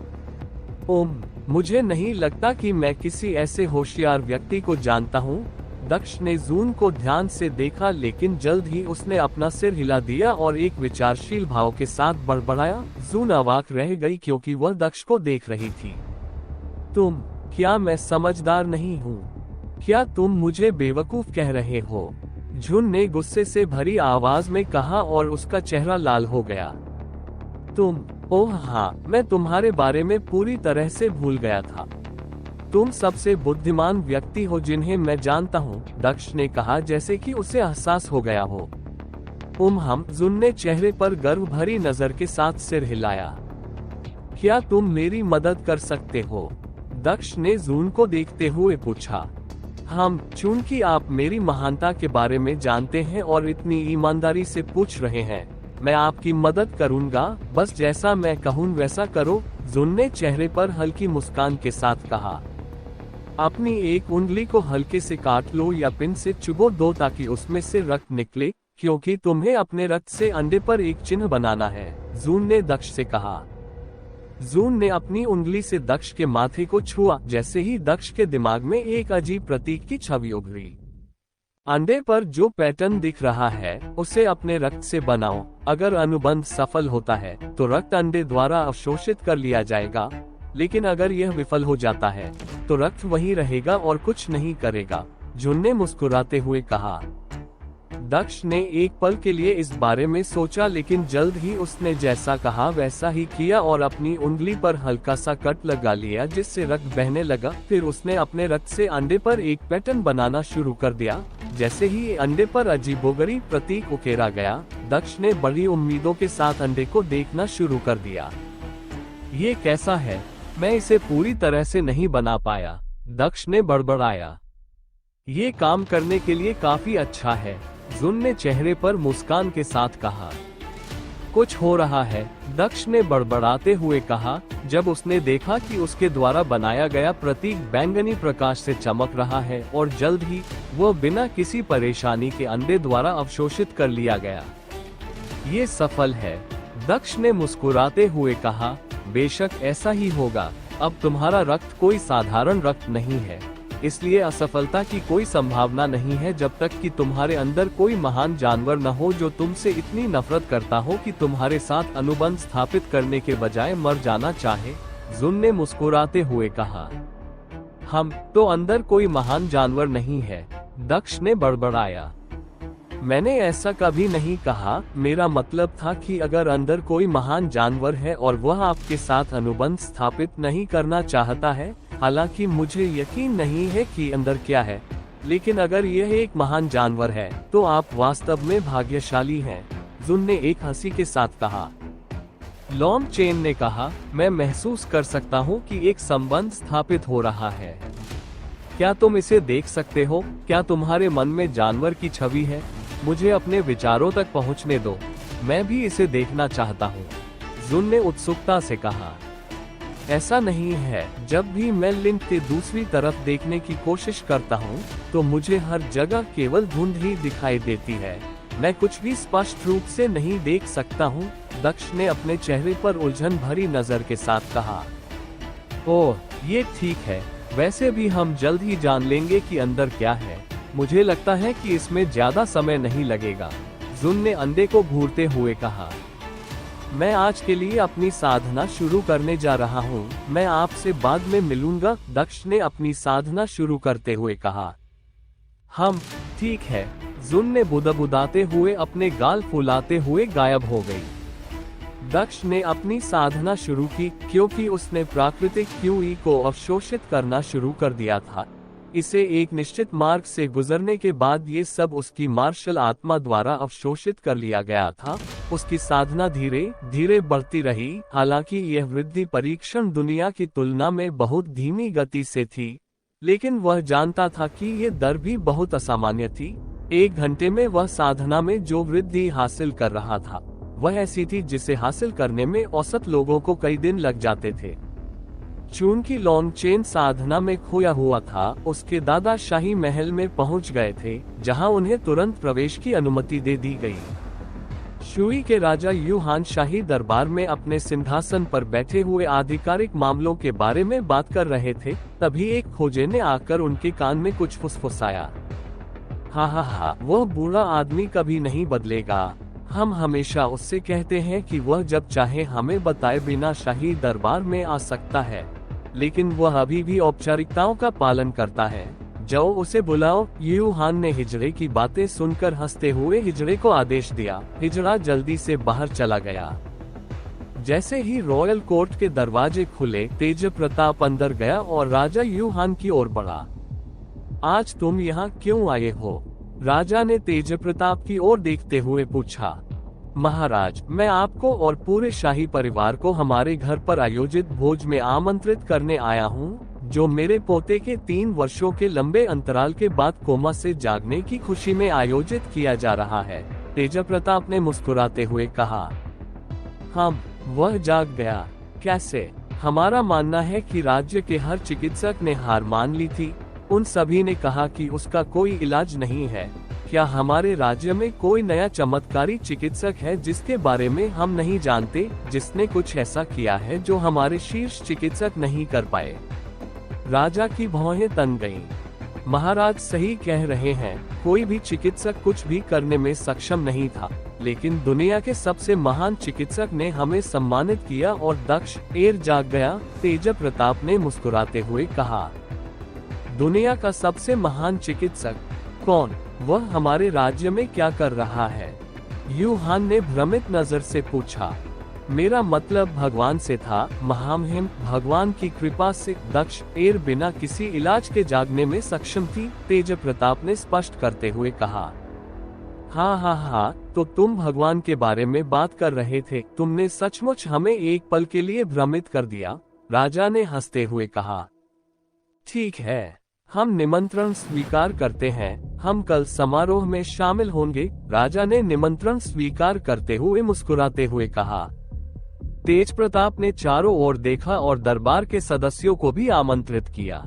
मुझे नहीं लगता कि मैं किसी ऐसे होशियार व्यक्ति को जानता हूँ। दक्ष ने जून को ध्यान से देखा, लेकिन जल्द ही उसने अपना सिर हिला दिया और एक विचारशील भाव के साथ बड़बड़ाया। जून अवाक रह गई क्योंकि वह दक्ष को देख रही थी। क्या मैं समझदार नहीं हूँ? क्या तुम मुझे बेवकूफ कह रहे हो? झुन ने गुस्से से भरी आवाज में कहा और उसका चेहरा लाल हो गया। ओह हाँ, मैं तुम्हारे बारे में पूरी तरह से भूल गया था। तुम सबसे बुद्धिमान व्यक्ति हो जिन्हें मैं जानता हूँ, दक्ष ने कहा जैसे कि उसे एहसास हो गया हो। जुन ने चेहरे पर गर्व भरी नजर के साथ सिर हिलाया। क्या तुम मेरी मदद कर सकते हो? दक्ष ने जून को देखते हुए पूछा। चूंकि आप मेरी महानता के बारे में जानते हैं और इतनी ईमानदारी से पूछ रहे हैं, मैं आपकी मदद करूंगा, बस जैसा मैं कहूं वैसा करो, जून ने चेहरे पर हल्की मुस्कान के साथ कहा। अपनी एक उंगली को हल्के से काट लो या पिन से चुभो दो ताकि उसमें से रक्त निकले, क्योंकि तुम्हें अपने रक्त से अंडे पर एक चिन्ह बनाना है, जून ने दक्ष से कहा। जून ने अपनी उंगली से दक्ष के माथे को छुआ। जैसे ही दक्ष के दिमाग में एक अजीब प्रतीक की छवि उभरी। अंडे पर जो पैटर्न दिख रहा है उसे अपने रक्त से बनाओ। अगर अनुबंध सफल होता है तो रक्त अंडे द्वारा अवशोषित कर लिया जाएगा, लेकिन अगर यह विफल हो जाता है तो रक्त वहीं रहेगा और कुछ नहीं करेगा, जून ने मुस्कुराते हुए कहा। दक्ष ने एक पल के लिए इस बारे में सोचा, लेकिन जल्द ही उसने जैसा कहा वैसा ही किया और अपनी उंगली पर हल्का सा कट लगा लिया जिससे रक्त बहने लगा। फिर उसने अपने रक्त से अंडे पर एक पैटर्न बनाना शुरू कर दिया। जैसे ही अंडे पर अजीबोगरीब प्रतीक उकेरा गया, दक्ष ने बड़ी उम्मीदों के साथ अंडे को देखना शुरू कर दिया। ये कैसा है? मैं इसे पूरी तरह से नहीं बना पाया, दक्ष ने बड़बड़ाया। ये काम करने के लिए काफी अच्छा है, जून ने चेहरे पर मुस्कान के साथ कहा। कुछ हो रहा है, दक्ष ने बड़बड़ाते हुए कहा, जब उसने देखा कि उसके द्वारा बनाया गया प्रतीक बैंगनी प्रकाश से चमक रहा है और जल्द ही वह बिना किसी परेशानी के अंडे द्वारा अवशोषित कर लिया गया। ये सफल है, दक्ष ने मुस्कुराते हुए कहा। बेशक ऐसा ही होगा। अब तुम्हारा रक्त कोई साधारण रक्त नहीं है, इसलिए असफलता की कोई संभावना नहीं है जब तक कि तुम्हारे अंदर कोई महान जानवर न हो जो तुमसे इतनी नफरत करता हो कि तुम्हारे साथ अनुबंध स्थापित करने के बजाय मर जाना चाहे, जून ने मुस्कुराते हुए कहा। हम तो अंदर कोई महान जानवर नहीं है, दक्ष ने बड़बड़ाया। मैंने ऐसा कभी नहीं कहा, मेरा मतलब था कि अगर अंदर कोई महान जानवर है और वह आपके साथ अनुबंध स्थापित नहीं करना चाहता है, हालांकि मुझे यकीन नहीं है कि अंदर क्या है, लेकिन अगर यह एक महान जानवर है तो आप वास्तव में भाग्यशाली हैं, जून ने एक हंसी के साथ कहा। लॉन्ग चेन ने कहा, मैं महसूस कर सकता हूँ कि एक संबंध स्थापित हो रहा है। क्या तुम इसे देख सकते हो? क्या तुम्हारे मन में जानवर की छवि है? मुझे अपने विचारों तक पहुंचने दो, मैं भी इसे देखना चाहता हूं, जून ने उत्सुकता से कहा। ऐसा नहीं है, जब भी मैं लिंक के दूसरी तरफ देखने की कोशिश करता हूं, तो मुझे हर जगह केवल धुंध ही दिखाई देती है, मैं कुछ भी स्पष्ट रूप से नहीं देख सकता हूं, दक्ष ने अपने चेहरे पर उलझन भरी नजर के साथ कहा। ओह, ये ठीक है, वैसे भी हम जल्द ही जान लेंगे कि अंदर क्या है। मुझे लगता है कि इसमें ज्यादा समय नहीं लगेगा, जून ने अंडे को घूरते हुए कहा। मैं आज के लिए अपनी साधना शुरू करने जा रहा हूँ, मैं आपसे बाद में मिलूंगा, दक्ष ने अपनी साधना शुरू करते हुए कहा। हम ठीक है, जून ने बुदबुदाते हुए अपने गाल फुलाते हुए गायब हो गई। दक्ष ने अपनी साधना शुरू की क्योंकि उसने प्राकृतिक क्यूई को अवशोषित करना शुरू कर दिया था। इसे एक निश्चित मार्ग से गुजरने के बाद ये सब उसकी मार्शल आत्मा द्वारा अवशोषित कर लिया गया था। उसकी साधना धीरे धीरे बढ़ती रही, हालांकि यह वृद्धि परीक्षण दुनिया की तुलना में बहुत धीमी गति से थी, लेकिन वह जानता था कि ये दर भी बहुत असामान्य थी। 1 घंटे में वह साधना में जो वृद्धि हासिल कर रहा था वह ऐसी थी जिसे हासिल करने में औसत लोगों को कई दिन लग जाते थे। चूंकि लॉन्ग चेन साधना में खोया हुआ था, उसके दादा शाही महल में पहुंच गए थे, जहां उन्हें तुरंत प्रवेश की अनुमति दे दी गई। शुई के राजा यूहान शाही दरबार में अपने सिंहासन पर बैठे हुए आधिकारिक मामलों के बारे में बात कर रहे थे, तभी एक खोजे ने आकर उनके कान में कुछ फुसफुसाया। हा, वह बूढ़ा आदमी कभी नहीं बदलेगा। हम हमेशा उससे कहते हैं कि वह जब चाहे हमें बताए बिना शाही दरबार में आ सकता है, लेकिन वह अभी भी औपचारिकताओं का पालन करता है। जाओ उसे बुलाओ, यूहान ने हिजड़े की बातें सुनकर हंसते हुए हिजड़े को आदेश दिया। हिजड़ा जल्दी से बाहर चला गया। जैसे ही रॉयल कोर्ट के दरवाजे खुले, तेज प्रताप अंदर गया और राजा यूहान की ओर बढ़ा। आज तुम यहाँ क्यों आए हो? राजा ने तेज प्रताप की ओर देखते हुए पूछा। महाराज, मैं आपको और पूरे शाही परिवार को हमारे घर पर आयोजित भोज में आमंत्रित करने आया हूँ, जो मेरे पोते के 3 वर्षों के लंबे अंतराल के बाद कोमा से जागने की खुशी में आयोजित किया जा रहा है, तेज प्रताप ने मुस्कुराते हुए कहा। वह जाग गया। कैसे? हमारा मानना है कि राज्य के हर चिकित्सक ने हार मान ली थी। उन सभी ने कहा कि उसका कोई इलाज नहीं है, क्या हमारे राज्य में कोई नया चमत्कारी चिकित्सक है जिसके बारे में हम नहीं जानते, जिसने कुछ ऐसा किया है जो हमारे शीर्ष चिकित्सक नहीं कर पाए? राजा की भौहें तन गईं। महाराज सही कह रहे हैं, कोई भी चिकित्सक कुछ भी करने में सक्षम नहीं था, लेकिन दुनिया के सबसे महान चिकित्सक ने हमें सम्मानित किया और दक्ष एर जाग गया। तेज प्रताप ने मुस्कुराते हुए कहा। दुनिया का सबसे महान चिकित्सक कौन? वह हमारे राज्य में क्या कर रहा है? यूहान ने भ्रमित नजर से पूछा। मेरा मतलब भगवान से था, महामहिम, भगवान की कृपा से। दक्ष एर बिना किसी इलाज के जागने में सक्षम थी, तेज प्रताप ने स्पष्ट करते हुए कहा। हाँ, तो तुम भगवान के बारे में बात कर रहे थे। तुमने सचमुच हमें एक पल के लिए भ्रमित कर दिया, राजा ने हंसते हुए कहा। ठीक है, हम निमंत्रण स्वीकार करते हैं, हम कल समारोह में शामिल होंगे, राजा ने निमंत्रण स्वीकार करते हुए मुस्कुराते हुए कहा। तेज प्रताप ने चारों ओर देखा और दरबार के सदस्यों को भी आमंत्रित किया।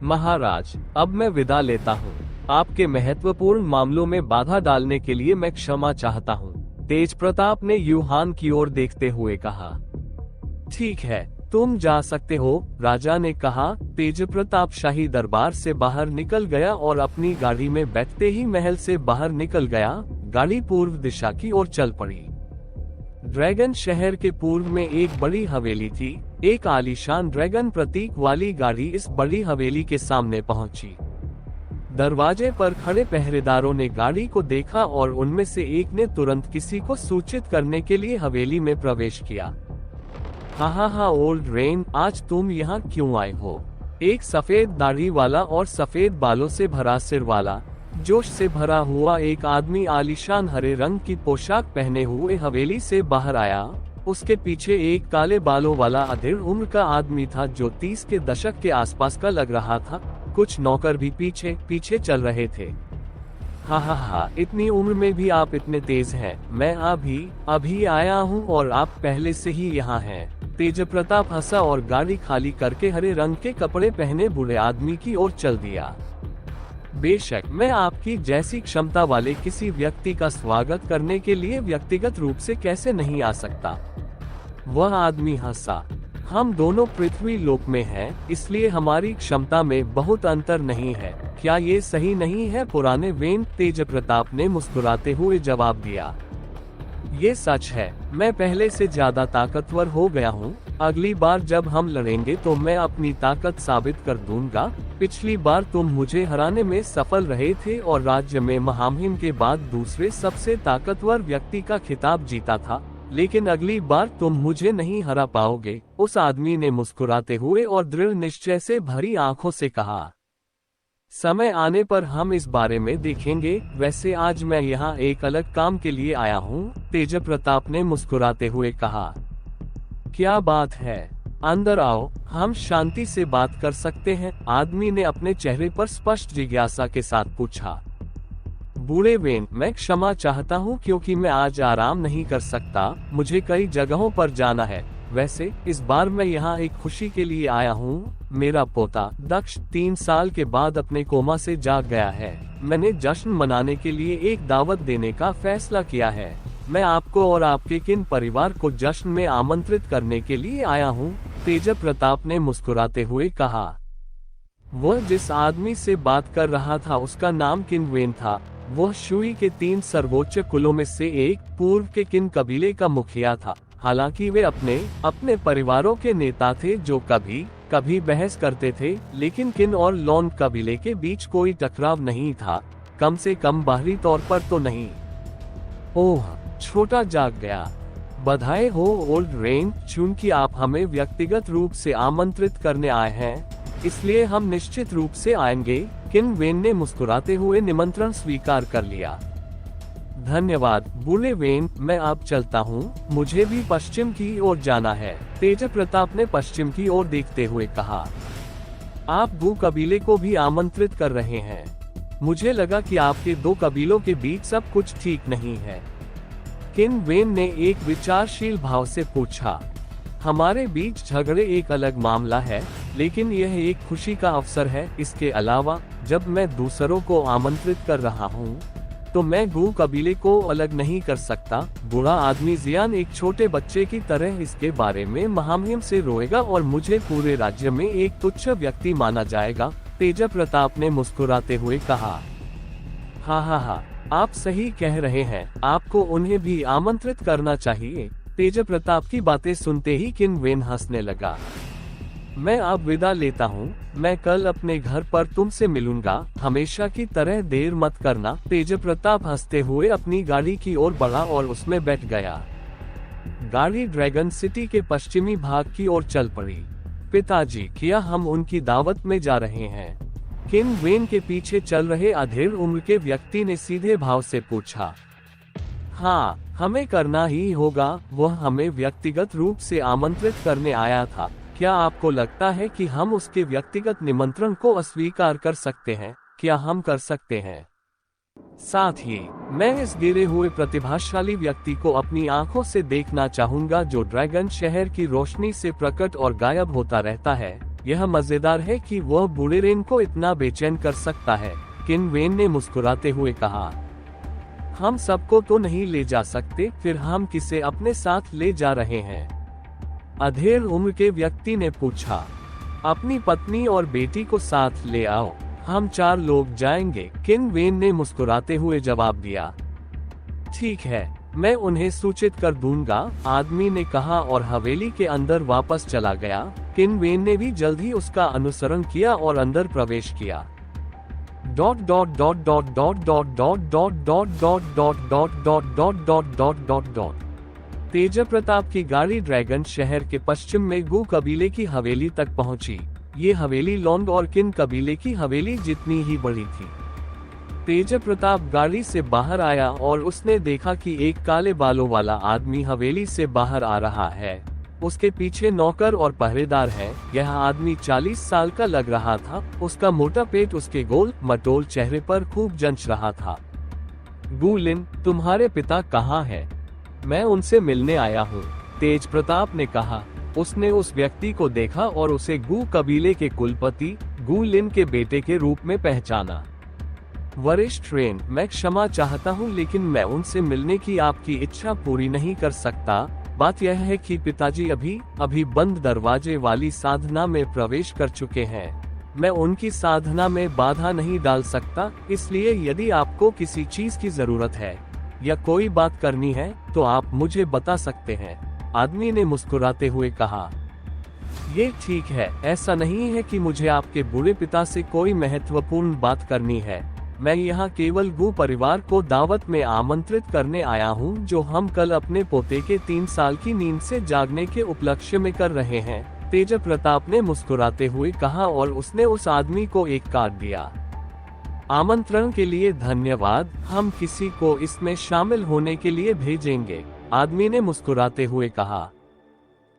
महाराज, अब मैं विदा लेता हूँ। आपके महत्वपूर्ण मामलों में बाधा डालने के लिए मैं क्षमा चाहता हूँ, तेज प्रताप ने यूहान की ओर देखते हुए कहा। ठीक है, तुम जा सकते हो, राजा ने कहा। तेज प्रताप शाही दरबार से बाहर निकल गया और अपनी गाड़ी में बैठते ही महल से बाहर निकल गया। गाड़ी पूर्व दिशा की ओर चल पड़ी। ड्रैगन शहर के पूर्व में एक बड़ी हवेली थी। एक आलीशान ड्रैगन प्रतीक वाली गाड़ी इस बड़ी हवेली के सामने पहुंची। दरवाजे पर खड़े पहरेदारों ने गाड़ी को देखा और उनमें से एक ने तुरंत किसी को सूचित करने के लिए हवेली में प्रवेश किया। हाँ, ओल्ड रेन, आज तुम यहाँ क्यों आए हो? एक सफेद दाढ़ी वाला और सफेद बालों से भरा सिर वाला, जोश से भरा हुआ एक आदमी आलीशान हरे रंग की पोशाक पहने हुए हवेली से बाहर आया। उसके पीछे एक काले बालों वाला अधेड़ उम्र का आदमी था जो 30 के दशक के आसपास का लग रहा था। कुछ नौकर भी पीछे पीछे चल रहे थे। हाँ, इतनी उम्र में भी आप इतने तेज हैं। मैं अभी आया हूँ और आप पहले से ही यहाँ हैं। तेज प्रताप हंसा और गाड़ी खाली करके हरे रंग के कपड़े पहने बूढ़े आदमी की ओर चल दिया। बेशक मैं आपकी जैसी क्षमता वाले किसी व्यक्ति का स्वागत करने के लिए व्यक्तिगत रूप से कैसे नहीं आ सकता? वह आदमी हंसा। हम दोनों पृथ्वी लोक में हैं, इसलिए हमारी क्षमता में बहुत अंतर नहीं है। क्या ये सही नहीं है पुराने वेन? तेज प्रताप ने मुस्कुराते हुए जवाब दिया। ये सच है, मैं पहले से ज्यादा ताकतवर हो गया हूँ। अगली बार जब हम लड़ेंगे तो मैं अपनी ताकत साबित कर दूंगा। पिछली बार तुम मुझे हराने में सफल रहे थे और राज्य में महामहिम के बाद दूसरे सबसे ताकतवर व्यक्ति का खिताब जीता था, लेकिन अगली बार तुम मुझे नहीं हरा पाओगे। उस आदमी ने मुस्कुराते हुए और दृढ़ निश्चय से भरी आंखों से कहा। समय आने पर हम इस बारे में देखेंगे। वैसे आज मैं यहाँ एक अलग काम के लिए आया हूँ, तेज प्रताप ने मुस्कुराते हुए कहा। क्या बात है? अंदर आओ, हम शांति से बात कर सकते हैं, आदमी ने अपने चेहरे पर स्पष्ट जिज्ञासा के साथ पूछा। बूढ़े वेन, मैं क्षमा चाहता हूँ क्योंकि मैं आज आराम नहीं कर सकता, मुझे कई जगहों पर जाना है। वैसे इस बार मैं यहाँ एक खुशी के लिए आया हूँ। मेरा पोता दक्ष 3 साल के बाद अपने कोमा से जाग गया है। मैंने जश्न मनाने के लिए एक दावत देने का फैसला किया है। मैं आपको और आपके किन परिवार को जश्न में आमंत्रित करने के लिए आया हूँ, तेज प्रताप ने मुस्कुराते हुए कहा। वह जिस आदमी से बात कर रहा था उसका नाम किनवेन था। वह शुई के 3 सर्वोच्च कुलों में से एक पूर्व के किन कबीले का मुखिया था। हालांकि वे अपने परिवारों के नेता थे जो कभी बहस करते थे, लेकिन किन और लॉन कबीले के बीच कोई टकराव नहीं था, कम से कम बाहरी तौर पर तो नहीं। ओह, छोटा जाग गया। बधाई हो ओल्ड रेन, चूंकि आप हमें व्यक्तिगत रूप से आमंत्रित करने आए हैं, इसलिए हम निश्चित रूप से आएंगे। किनवेन ने मुस्कुराते हुए निमंत्रण स्वीकार कर लिया। धन्यवाद बूढ़े वेन, मैं अब चलता हूँ, मुझे भी पश्चिम की ओर जाना है। तेज प्रताप ने पश्चिम की ओर देखते हुए कहा। आप 2 कबीले को भी आमंत्रित कर रहे हैं। मुझे लगा कि आपके 2 कबीलों के बीच सब कुछ ठीक नहीं है। किनवेन ने एक विचारशील भाव से पूछा। हमारे बीच झगड़े एक अलग मामला है, लेकिन यह एक खुशी का अवसर है। इसके अलावा जब मैं दूसरों को आमंत्रित कर रहा हूँ, तो मैं गू कबीले को अलग नहीं कर सकता। बूढ़ा आदमी जियान एक छोटे बच्चे की तरह इसके बारे में महामहिम से रोएगा और मुझे पूरे राज्य में एक तुच्छ व्यक्ति माना जाएगा। तेज प्रताप ने मुस्कुराते हुए कहा। हाँ, आप सही कह रहे हैं, आपको उन्हें भी आमंत्रित करना चाहिए। तेज प्रताप की बातें सुनते ही किन वेन हंसने लगा। मैं अब विदा लेता हूँ, मैं कल अपने घर पर तुमसे मिलूंगा, हमेशा की तरह देर मत करना। तेज प्रताप हंसते हुए अपनी गाड़ी की ओर बढ़ा और उसमें बैठ गया। गाड़ी ड्रैगन सिटी के पश्चिमी भाग की ओर चल पड़ी। पिताजी, क्या हम उनकी दावत में जा रहे हैं? किन वेन के पीछे चल रहे अधेड़ उम्र के व्यक्ति ने सीधे भाव से पूछा। हाँ, हमें करना ही होगा, वह हमें व्यक्तिगत रूप से आमंत्रित करने आया था। क्या आपको लगता है कि हम उसके व्यक्तिगत निमंत्रण को अस्वीकार कर सकते हैं? क्या हम कर सकते हैं? साथ ही मैं इस गिरे हुए प्रतिभाशाली व्यक्ति को अपनी आंखों से देखना चाहूंगा, जो ड्रैगन शहर की रोशनी से प्रकट और गायब होता रहता है। यह मजेदार है कि वह बूढ़े रेन को इतना बेचैन कर सकता है। किन वेन ने मुस्कुराते हुए कहा। हम सबको तो नहीं ले जा सकते, फिर हम किसे अपने साथ ले जा रहे हैं? अधेड़ उम्र के व्यक्ति ने पूछा। अपनी पत्नी और बेटी को साथ ले आओ, हम 4 लोग जाएंगे। किन वेन ने मुस्कुराते हुए जवाब दिया। ठीक है, मैं उन्हें सूचित कर दूंगा, आदमी ने कहा और हवेली के अंदर वापस चला गया। किन वेन ने भी जल्द ही उसका अनुसरण किया और अंदर प्रवेश किया। तेज प्रताप की गाड़ी ड्रैगन शहर के पश्चिम में गू कबीले की हवेली तक पहुंची। ये हवेली लॉन्ग और किन कबीले की हवेली जितनी ही बड़ी थी। तेज प्रताप गाड़ी से बाहर आया और उसने देखा कि एक काले बालों वाला आदमी हवेली से बाहर आ रहा है। उसके पीछे नौकर और पहरेदार है। यह आदमी 40 साल का लग रहा था। उसका मोटा पेट उसके गोल मटोल चेहरे पर खूब जंच रहा था। गू लिन, तुम्हारे पिता कहाँ हैं? मैं उनसे मिलने आया हूँ, तेज प्रताप ने कहा। उसने उस व्यक्ति को देखा और उसे गू कबीले के कुलपति गू लिन के बेटे के रूप में पहचाना। वरिष्ठ रेन, मैं क्षमा चाहता हूँ, लेकिन मैं उनसे मिलने की आपकी इच्छा पूरी नहीं कर सकता। बात यह है कि पिताजी अभी बंद दरवाजे वाली साधना में प्रवेश कर चुके हैं। मैं उनकी साधना में बाधा नहीं डाल सकता, इसलिए यदि आपको किसी चीज की जरूरत है या कोई बात करनी है तो आप मुझे बता सकते हैं, आदमी ने मुस्कुराते हुए कहा। ये ठीक है, ऐसा नहीं है कि मुझे आपके बूढ़े पिता से कोई महत्वपूर्ण बात करनी है। मैं यहाँ केवल गू परिवार को दावत में आमंत्रित करने आया हूँ, जो हम कल अपने पोते के 3 साल की नींद से जागने के उपलक्ष्य में कर रहे हैं, तेज प्रताप ने मुस्कुराते हुए कहा और उसने उस आदमी को एक कार्ड दिया। आमंत्रण के लिए धन्यवाद, हम किसी को इसमें शामिल होने के लिए भेजेंगे, आदमी ने मुस्कुराते हुए कहा।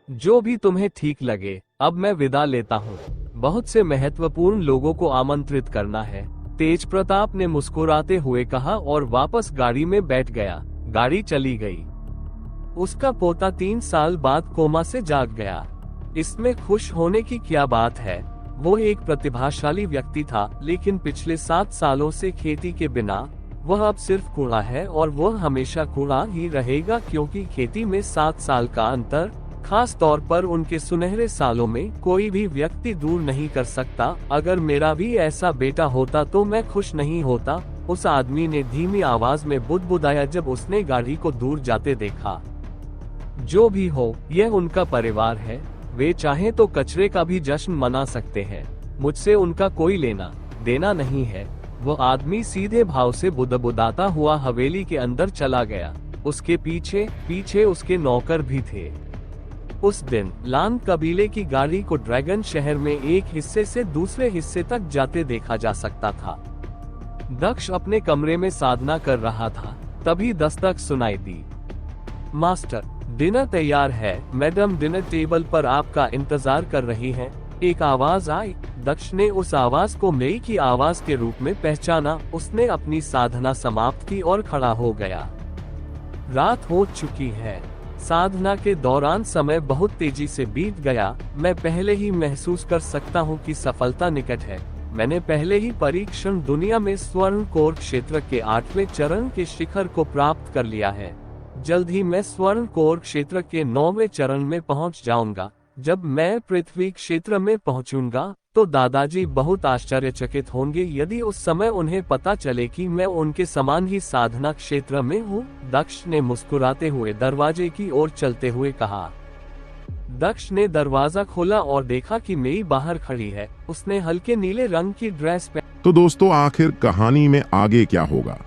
जो भी तुम्हें ठीक लगे, अब मैं विदा लेता हूँ। बहुत से महत्वपूर्ण लोगों को आमंत्रित करना है, तेज प्रताप ने मुस्कुराते हुए कहा और वापस गाड़ी में बैठ गया। गाड़ी चली गई। उसका पोता 3 साल बाद कोमा से जाग गया। इसमें खुश होने की क्या बात है? वो एक प्रतिभाशाली व्यक्ति था, लेकिन पिछले 7 सालों से खेती के बिना वह अब सिर्फ कूड़ा है और वह हमेशा कूड़ा ही रहेगा, क्योंकि खेती में 7 साल का अंतर, खास तौर पर उनके सुनहरे सालों में, कोई भी व्यक्ति दूर नहीं कर सकता। अगर मेरा भी ऐसा बेटा होता तो मैं खुश नहीं होता, उस आदमी ने धीमी आवाज में बुदबुदाया जब उसने गाड़ी को दूर जाते देखा। जो भी हो, यह उनका परिवार है, वे चाहे तो कचरे का भी जश्न मना सकते हैं, मुझसे उनका कोई लेना देना नहीं है। वो आदमी सीधे भाव से बुदबुदाता हुआ हवेली के अंदर चला गया। उसके पीछे उसके नौकर भी थे। उस दिन लान कबीले की गाड़ी को ड्रैगन शहर में एक हिस्से से दूसरे हिस्से तक जाते देखा जा सकता था। दक्ष अपने कमरे में साधना कर रहा था, तभी दस्तक सुनाई दी। मास्टर, डिनर तैयार है, मैडम डिनर टेबल पर आपका इंतजार कर रही हैं। एक आवाज आई। दक्ष ने उस आवाज को मेई की आवाज के रूप में पहचाना। उसने अपनी साधना समाप्त की और खड़ा हो गया। रात हो चुकी है। साधना के दौरान समय बहुत तेजी से बीत गया। मैं पहले ही महसूस कर सकता हूँ कि सफलता निकट है। मैंने पहले ही परीक्षण दुनिया में स्वर्ण कोर क्षेत्र के 8वें चरण के शिखर को प्राप्त कर लिया है। जल्द ही मैं स्वर्ण कोर क्षेत्र के 9वें चरण में पहुंच जाऊंगा। जब मैं पृथ्वी क्षेत्र में पहुंचूंगा तो दादाजी बहुत आश्चर्यचकित होंगे यदि उस समय उन्हें पता चले कि मैं उनके समान ही साधना क्षेत्र में हूँ। दक्ष ने मुस्कुराते हुए दरवाजे की ओर चलते हुए कहा। दक्ष ने दरवाजा खोला और देखा कि मेई बाहर खड़ी है। उसने हल्के नीले रंग की ड्रेस पहनी। तो दोस्तों, आखिर कहानी में आगे क्या होगा,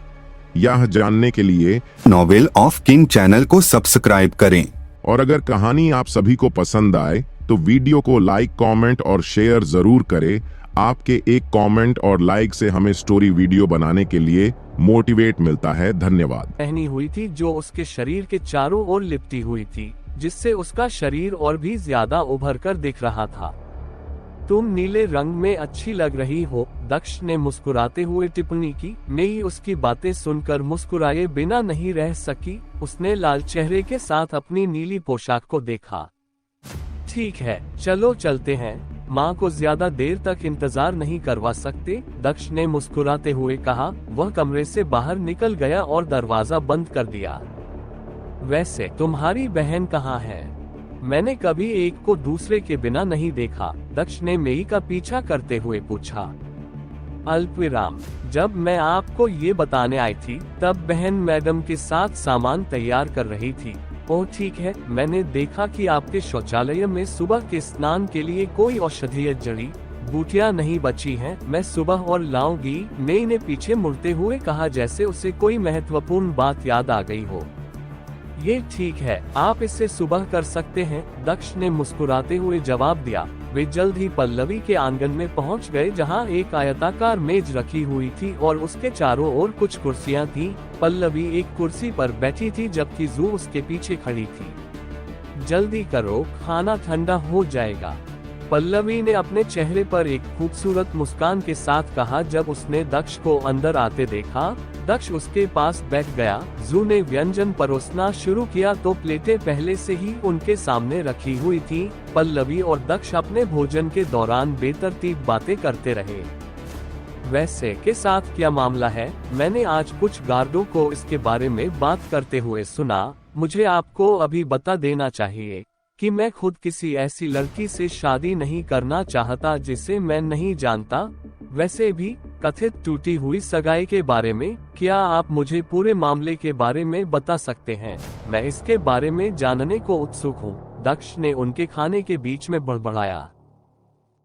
यह जानने के लिए नॉवेल ऑफ किंग चैनल को सब्सक्राइब करें। और अगर कहानी आप सभी को पसंद आए तो वीडियो को लाइक, कमेंट और शेयर जरूर करें। आपके एक कमेंट और लाइक से हमें स्टोरी वीडियो बनाने के लिए मोटिवेट मिलता है। धन्यवाद। पहनी हुई थी जो उसके शरीर के चारों ओर लिपटी हुई थी, जिससे उसका शरीर और भी ज्यादा उभर कर दिख रहा था। तुम नीले रंग में अच्छी लग रही हो, दक्ष ने मुस्कुराते हुए टिप्पणी की। मेई उसकी बातें सुनकर मुस्कुराए बिना नहीं रह सकी। उसने लाल चेहरे के साथ अपनी नीली पोशाक को देखा। ठीक है, चलो चलते हैं। माँ को ज्यादा देर तक इंतजार नहीं करवा सकते, दक्ष ने मुस्कुराते हुए कहा। वह कमरे से बाहर निकल गया और दरवाजा बंद कर दिया। वैसे तुम्हारी बहन कहाँ है? मैंने कभी एक को दूसरे के बिना नहीं देखा, दक्ष ने मेई का पीछा करते हुए पूछा। अल्पविराम, जब मैं आपको ये बताने आई थी तब बहन मैडम के साथ सामान तैयार कर रही थी। ओह ठीक है, मैंने देखा कि आपके शौचालय में सुबह के स्नान के लिए कोई औषधीय जड़ी बूटियां नहीं बची हैं। मैं सुबह और लाऊंगी, मेई ने पीछे मुड़ते हुए कहा, जैसे उसे कोई महत्वपूर्ण बात याद आ गई हो। ये ठीक है, आप इसे सुबह कर सकते हैं, दक्ष ने मुस्कुराते हुए जवाब दिया। वे जल्द ही पल्लवी के आंगन में पहुंच गए, जहां एक आयताकार मेज रखी हुई थी और उसके चारों ओर कुछ कुर्सियां थीं। पल्लवी एक कुर्सी पर बैठी थी जबकि जू उसके पीछे खड़ी थी। जल्दी करो, खाना ठंडा हो जाएगा, पल्लवी ने अपने चेहरे पर एक खूबसूरत मुस्कान के साथ कहा। जब उसने दक्ष को अंदर आते देखा, दक्ष उसके पास बैठ गया। जू ने व्यंजन परोसना शुरू किया तो प्लेटें पहले से ही उनके सामने रखी हुई थीं। पल्लवी और दक्ष अपने भोजन के दौरान बेतरतीब बातें करते रहे। वैसे के साथ क्या मामला है? मैंने आज कुछ गार्डों को इसके बारे में बात करते हुए सुना। मुझे आपको अभी बता देना चाहिए कि मैं खुद किसी ऐसी लड़की से शादी नहीं करना चाहता जिसे मैं नहीं जानता। वैसे भी कथित टूटी हुई सगाई के बारे में क्या आप मुझे पूरे मामले के बारे में बता सकते हैं? मैं इसके बारे में जानने को उत्सुक हूँ, दक्ष ने उनके खाने के बीच में बड़बड़ाया।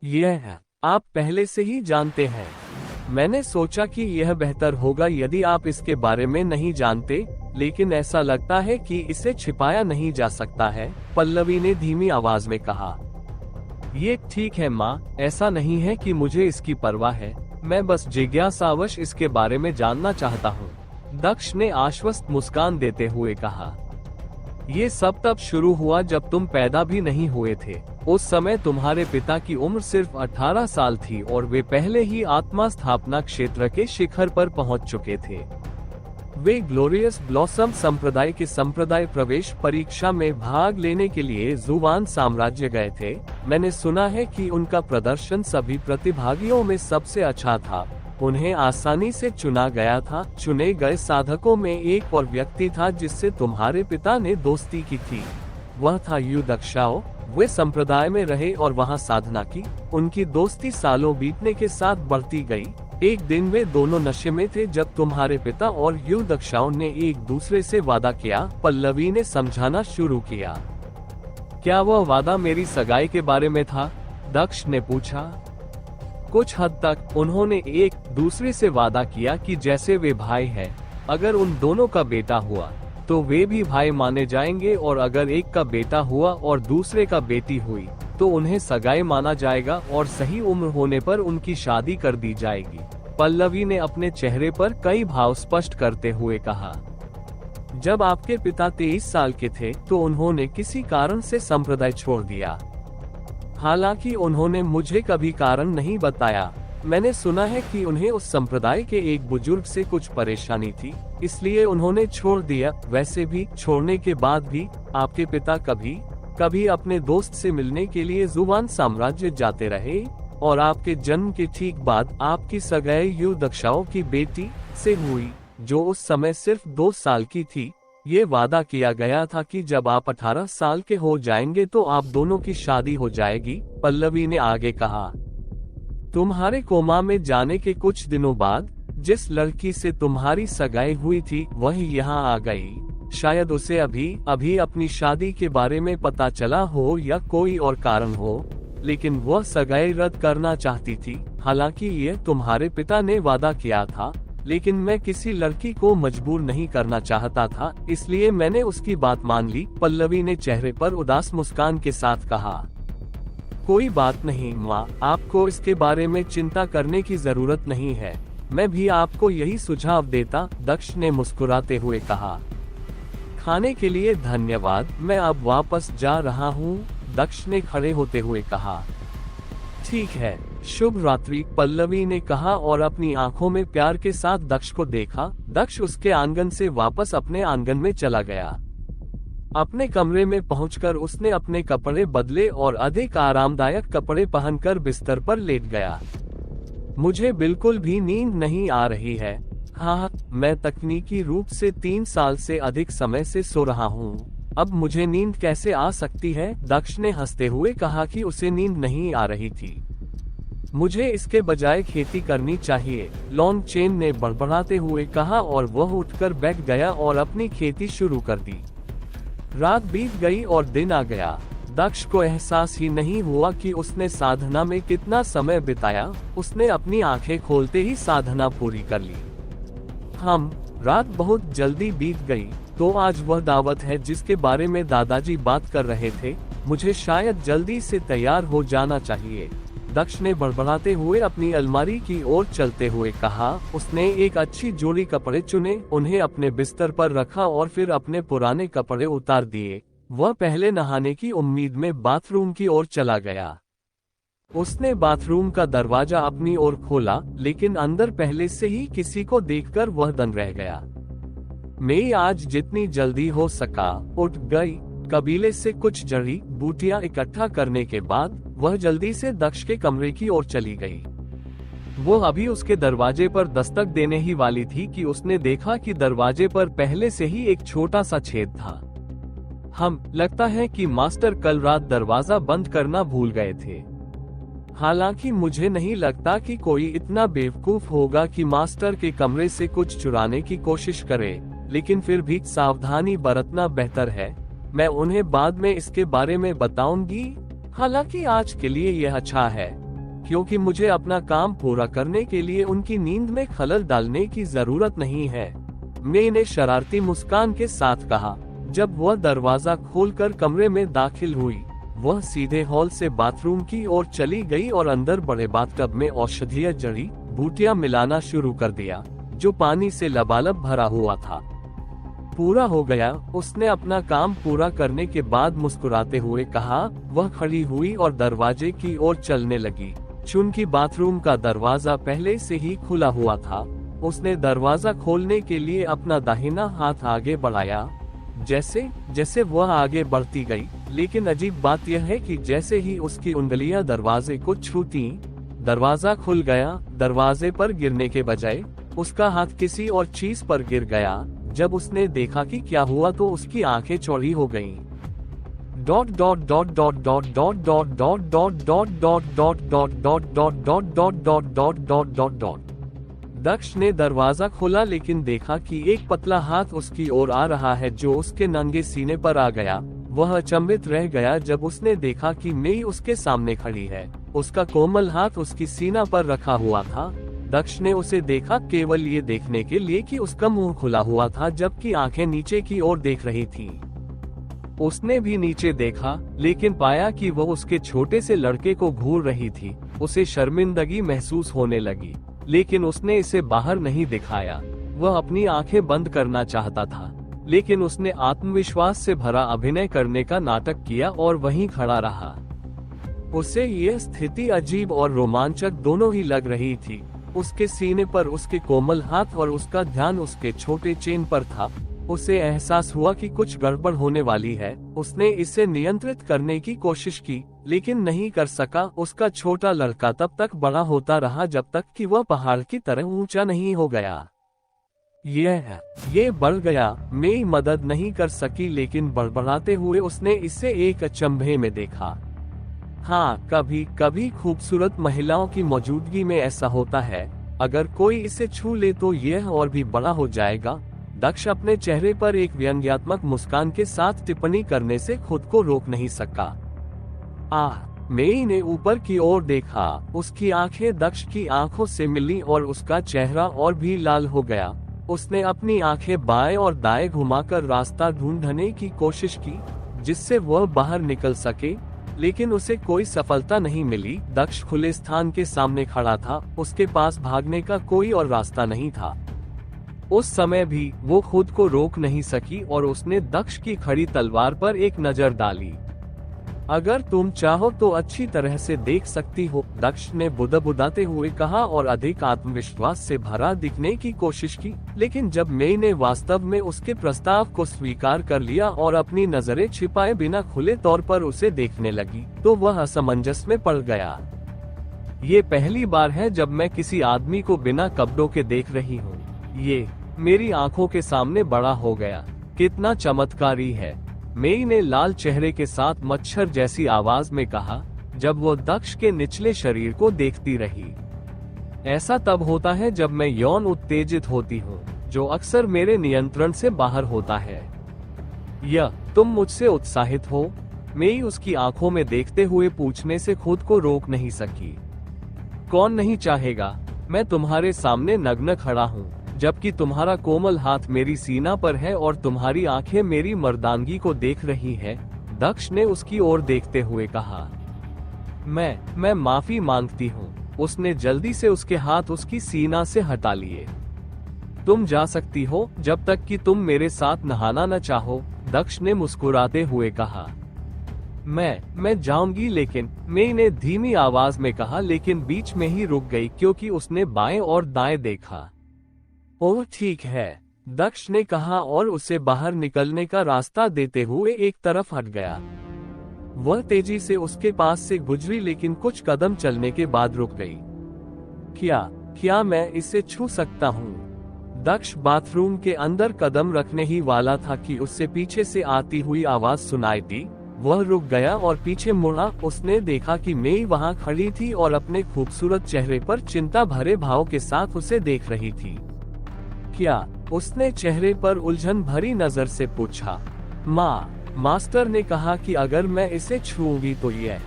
यह आप पहले से ही जानते हैं। मैंने सोचा कि यह बेहतर होगा यदि आप इसके बारे में नहीं जानते, लेकिन ऐसा लगता है कि इसे छिपाया नहीं जा सकता है, पल्लवी ने धीमी आवाज में कहा। ये ठीक है माँ, ऐसा नहीं है कि मुझे इसकी परवाह है, मैं बस जिज्ञासावश इसके बारे में जानना चाहता हूँ, दक्ष ने आश्वस्त मुस्कान देते हुए कहा। ये सब तब शुरू हुआ जब तुम पैदा भी नहीं हुए थे। उस समय तुम्हारे पिता की उम्र सिर्फ 18 साल थी और वे पहले ही आत्मा स्थापना क्षेत्र के शिखर पर पहुंच चुके थे। वे ग्लोरियस ब्लॉसम संप्रदाय के संप्रदाय प्रवेश परीक्षा में भाग लेने के लिए जुवान साम्राज्य गए थे। मैंने सुना है कि उनका प्रदर्शन सभी प्रतिभागियों में सबसे अच्छा था। उन्हें आसानी से चुना गया था। चुने गए साधकों में एक और व्यक्ति था जिससे तुम्हारे पिता ने दोस्ती की थी, वह था यू दक्षाओ। वे संप्रदाय में रहे और वहां साधना की। उनकी दोस्ती सालों बीतने के साथ बढ़ती गई। एक दिन वे दोनों नशे में थे जब तुम्हारे पिता और यू दक्षाओ ने एक दूसरे से वादा किया, पल्लवी ने समझाना शुरू किया। क्या वह वादा मेरी सगाई के बारे में था? दक्ष ने पूछा। कुछ हद तक उन्होंने एक दूसरे से वादा किया कि जैसे वे भाई हैं, अगर उन दोनों का बेटा हुआ तो वे भी भाई माने जाएंगे और अगर एक का बेटा हुआ और दूसरे का बेटी हुई तो उन्हें सगाई माना जाएगा और सही उम्र होने पर उनकी शादी कर दी जाएगी, पल्लवी ने अपने चेहरे पर कई भाव स्पष्ट करते हुए कहा। जब आपके पिता 23 साल के थे तो उन्होंने किसी कारण से संप्रदाय छोड़ दिया। हालांकि उन्होंने मुझे कभी कारण नहीं बताया। मैंने सुना है कि उन्हें उस संप्रदाय के एक बुजुर्ग से कुछ परेशानी थी, इसलिए उन्होंने छोड़ दिया। वैसे भी छोड़ने के बाद भी आपके पिता कभी कभी अपने दोस्त से मिलने के लिए जुबान साम्राज्य जाते रहे, और आपके जन्म के ठीक बाद आपकी सगाई युद्धक्षाओं की बेटी से हुई, जो उस समय सिर्फ 2 साल की थी। ये वादा किया गया था कि जब आप 18 साल के हो जाएंगे तो आप दोनों की शादी हो जाएगी। पल्लवी ने आगे कहा, तुम्हारे कोमा में जाने के कुछ दिनों बाद जिस लड़की से तुम्हारी सगाई हुई थी वही यहाँ आ गई। शायद उसे अभी अपनी शादी के बारे में पता चला हो या कोई और कारण हो, लेकिन वह सगाई रद्द करना चाहती थी। हालांकि ये तुम्हारे पिता ने वादा किया था, लेकिन मैं किसी लड़की को मजबूर नहीं करना चाहता था, इसलिए मैंने उसकी बात मान ली। पल्लवी ने चेहरे पर उदास मुस्कान के साथ कहा, कोई बात नहीं माँ, आपको इसके बारे में चिंता करने की जरूरत नहीं है, मैं भी आपको यही सुझाव देता। दक्ष ने मुस्कुराते हुए कहा, खाने के लिए धन्यवाद, मैं अब वापस जा रहा हूँ। दक्ष ने खड़े होते हुए कहा, ठीक है, शुभ रात्रि, पल्लवी ने कहा और अपनी आंखों में प्यार के साथ दक्ष को देखा। दक्ष उसके आंगन से वापस अपने आंगन में चला गया। अपने कमरे में पहुंचकर उसने अपने कपड़े बदले और अधिक आरामदायक कपड़े पहनकर बिस्तर पर लेट गया। मुझे बिल्कुल भी नींद नहीं आ रही है। हाँ, मैं तकनीकी रूप से 3 साल से अधिक समय से सो रहा हूँ, अब मुझे नींद कैसे आ सकती है? दक्ष ने हंसते हुए कहा कि उसे नींद नहीं आ रही थी। मुझे इसके बजाय खेती करनी चाहिए, लॉन्ग चेन ने बड़बड़ाते हुए कहा और वह उठकर बैठ गया और अपनी खेती शुरू कर दी। रात बीत गई और दिन आ गया। दक्ष को एहसास ही नहीं हुआ कि उसने साधना में कितना समय बिताया। उसने अपनी आंखें खोलते ही साधना पूरी कर ली। रात बहुत जल्दी बीत गई, तो आज वह दावत है जिसके बारे में दादाजी बात कर रहे थे। मुझे शायद जल्दी से तैयार हो जाना चाहिए। दक्ष ने बड़बड़ाते हुए अपनी अलमारी की ओर चलते हुए कहा। उसने एक अच्छी जोड़ी कपड़े चुने, उन्हें अपने बिस्तर पर रखा और फिर अपने पुराने कपड़े उतार दिए। वह पहले नहाने की उम्मीद में बाथरूम की ओर चला गया। उसने बाथरूम का दरवाजा अपनी ओर खोला, लेकिन अंदर पहले से ही किसी को देखकर वह दंग रह गया। मैं आज जितनी जल्दी हो सका उठ गई। कबीले से कुछ जड़ी बूटियां इकट्ठा करने के बाद वह जल्दी से दक्ष के कमरे की ओर चली गई। वो अभी उसके दरवाजे पर दस्तक देने ही वाली थी कि उसने देखा कि दरवाजे पर पहले से ही एक छोटा सा छेद था। लगता है कि मास्टर कल रात दरवाजा बंद करना भूल गए थे। हालांकि मुझे नहीं लगता कि कोई इतना बेवकूफ होगा कि मास्टर के कमरे से कुछ चुराने की कोशिश करे, लेकिन फिर भी सावधानी बरतना बेहतर है। मैं उन्हें बाद में इसके बारे में बताऊंगी। हालांकि आज के लिए यह अच्छा है, क्योंकि मुझे अपना काम पूरा करने के लिए उनकी नींद में खलल डालने की जरूरत नहीं है। मैंने शरारती मुस्कान के साथ कहा। जब वह दरवाजा खोलकर कमरे में दाखिल हुई, वह सीधे हॉल से बाथरूम की ओर चली गई और अंदर बड़े बाथटब में औषधीय जड़ी बूटियां मिलाना शुरू कर दिया, जो पानी से लबालब भरा हुआ था। पूरा हो गया। उसने अपना काम पूरा करने के बाद मुस्कुराते हुए कहा। वह खड़ी हुई और दरवाजे की ओर चलने लगी। चूंकि बाथरूम का दरवाजा पहले से ही खुला हुआ था, उसने दरवाजा खोलने के लिए अपना दाहिना हाथ आगे बढ़ाया। जैसे जैसे वह आगे बढ़ती गई, लेकिन अजीब बात यह है कि जैसे ही उसकी उंगलियां दरवाजे को छूती, दरवाजा खुल गया। दरवाजे पर गिरने के बजाय उसका हाथ किसी और चीज पर गिर गया। जब उसने देखा कि क्या हुआ तो उसकी आंखें चौड़ी हो गईं। दक्ष ने दरवाजा खोला, लेकिन देखा कि एक पतला हाथ उसकी ओर आ रहा है जो उसके नंगे सीने पर आ गया। वह अचंभित रह गया जब उसने देखा कि मई उसके सामने खड़ी है। उसका कोमल हाथ उसकी सीना पर रखा हुआ था। दक्ष ने उसे देखा केवल ये देखने के लिए कि उसका मुंह खुला हुआ था, जबकि आंखें नीचे की ओर देख रही थीं। उसने भी नीचे देखा, लेकिन पाया कि वह उसके छोटे से लड़के को घूर रही थी। उसे शर्मिंदगी महसूस होने लगी, लेकिन उसने इसे बाहर नहीं दिखाया। वह अपनी आंखें बंद करना चाहता था, लेकिन उसने आत्मविश्वास से भरा अभिनय करने का नाटक किया और वहीं खड़ा रहा। उसे यह स्थिति अजीब और रोमांचक दोनों ही लग रही थी। उसके सीने पर उसके कोमल हाथ और उसका ध्यान उसके छोटे चेन पर था। उसे एहसास हुआ कि कुछ गड़बड़ होने वाली है। उसने इसे नियंत्रित करने की कोशिश की, लेकिन नहीं कर सका। उसका छोटा लड़का तब तक बड़ा होता रहा जब तक कि वह पहाड़ की तरह ऊंचा नहीं हो गया। ये बढ़ गया। मैं मदद नहीं कर सकी, लेकिन बड़बड़ाते हुए उसने इसे एक अचंभे में देखा। हाँ, कभी कभी खूबसूरत महिलाओं की मौजूदगी में ऐसा होता है। अगर कोई इसे छू ले तो यह और भी बड़ा हो जाएगा। दक्ष अपने चेहरे पर एक व्यंग्यात्मक मुस्कान के साथ टिप्पणी करने से खुद को रोक नहीं सका। मेई ने ऊपर की ओर देखा। उसकी आंखें दक्ष की आंखों से मिली और उसका चेहरा और भी लाल हो गया। उसने अपनी आंखें बाएं और दाएं घुमाकर रास्ता ढूंढने की कोशिश की जिससे वह बाहर निकल सके, लेकिन उसे कोई सफलता नहीं मिली। दक्ष खुले स्थान के सामने खड़ा था। उसके पास भागने का कोई और रास्ता नहीं था। उस समय भी वो खुद को रोक नहीं सकी और उसने दक्ष की खड़ी तलवार पर एक नजर डाली। अगर तुम चाहो तो अच्छी तरह से देख सकती हो, दक्ष ने बुदबुदाते हुए कहा और अधिक आत्मविश्वास से भरा दिखने की कोशिश की। लेकिन जब मेई ने वास्तव में उसके प्रस्ताव को स्वीकार कर लिया और अपनी नजरें छिपाए बिना खुले तौर पर उसे देखने लगी, तो वह असमंजस में पड़ गया। ये पहली बार है जब मैं किसी आदमी को बिना कपड़ों के देख रही हूँ। ये मेरी आंखों के सामने बड़ा हो गया। कितना चमत्कारी है, मेई ने लाल चेहरे के साथ मच्छर जैसी आवाज में कहा, जब वो दक्ष के निचले शरीर को देखती रही। ऐसा तब होता है जब मैं यौन उत्तेजित होती हूँ, जो अक्सर मेरे नियंत्रण से बाहर होता है। तुम मुझसे उत्साहित हो? मेई उसकी आंखों में देखते हुए पूछने से खुद को रोक नहीं सकी। कौन नहीं चाहेगा? मैं तुम्हारे सामने नग्न खड़ा हूँ, जबकि तुम्हारा कोमल हाथ मेरी सीना पर है और तुम्हारी आंखें मेरी मर्दानगी को देख रही हैं। दक्ष ने उसकी ओर देखते हुए कहा। मैं माफी मांगती हूँ। उसने जल्दी से उसके हाथ उसकी सीना से हटा लिए। तुम जा सकती हो जब तक कि तुम मेरे साथ नहाना न चाहो, दक्ष ने मुस्कुराते हुए कहा। मैं जाऊंगी, लेकिन मेई ने धीमी आवाज में कहा, लेकिन बीच में ही रुक गई क्योंकि उसने बाएं और दाएं देखा। ओह ठीक है, दक्ष ने कहा और उसे बाहर निकलने का रास्ता देते हुए एक तरफ हट गया। वह तेजी से उसके पास से गुजरी, लेकिन कुछ कदम चलने के बाद रुक गई। क्या मैं इसे छू सकता हूँ? दक्ष बाथरूम के अंदर कदम रखने ही वाला था कि उससे पीछे से आती हुई आवाज सुनाई दी। वह रुक गया और पीछे मुड़ा। उसने देखा कि मेई वहां खड़ी थी और अपने खूबसूरत चेहरे पर चिंता भरे भाव के साथ उसे देख रही थी। उसने चेहरे पर उलझन भरी नजर से पूछा। मास्टर ने कहा कि अगर मैं इसे छूऊंगी तो यह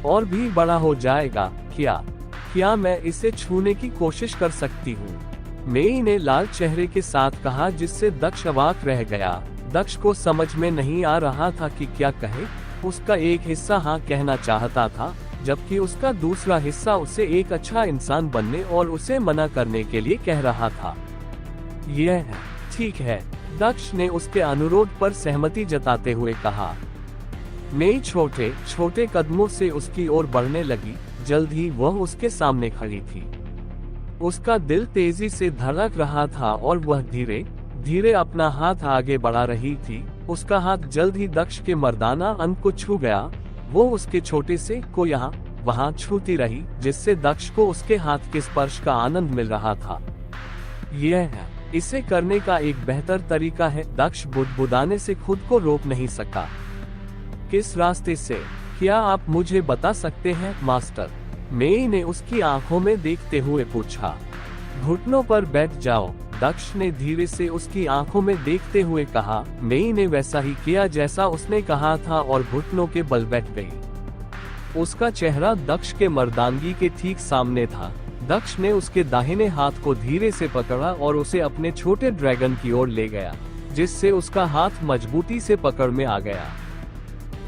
और भी बड़ा हो जाएगा। क्या मैं इसे छूने की कोशिश कर सकती हूँ? मेई ने लाल चेहरे के साथ कहा, जिससे दक्ष अवाक रह गया। दक्ष को समझ में नहीं आ रहा था कि क्या कहे। उसका एक हिस्सा हाँ कहना चाहता था, जबकि उसका दूसरा हिस्सा उसे एक अच्छा इंसान बनने और उसे मना करने के लिए कह रहा था। ठीक है, दक्ष ने उसके अनुरोध पर सहमति जताते हुए कहा। मेई छोटे छोटे कदमों से उसकी ओर बढ़ने लगी। जल्द ही वह उसके सामने खड़ी थी। उसका दिल तेजी से धड़क रहा था और वह धीरे धीरे अपना हाथ आगे बढ़ा रही थी। उसका हाथ जल्द ही दक्ष के मर्दाना अंग को छू गया। वो उसके छोटे से को यहाँ वहाँ छूती रही, जिससे दक्ष को उसके हाथ के स्पर्श का आनंद मिल रहा था। इसे करने का एक बेहतर तरीका है, दक्ष बुदबुदाने से खुद को रोक नहीं सका। किस रास्ते से? क्या आप मुझे बता सकते हैं मास्टर? मेई ने उसकी आंखों में देखते हुए पूछा। घुटनों पर बैठ जाओ, दक्ष ने धीरे से उसकी आंखों में देखते हुए कहा। मेई ने वैसा ही किया जैसा उसने कहा था और घुटनों के बल बैठ गई। उसका चेहरा दक्ष के मर्दानगी के ठीक सामने था। दक्ष ने उसके दाहिने हाथ को धीरे से पकड़ा और उसे अपने छोटे ड्रैगन की ओर ले गया, जिससे उसका हाथ मजबूती से पकड़ में आ गया।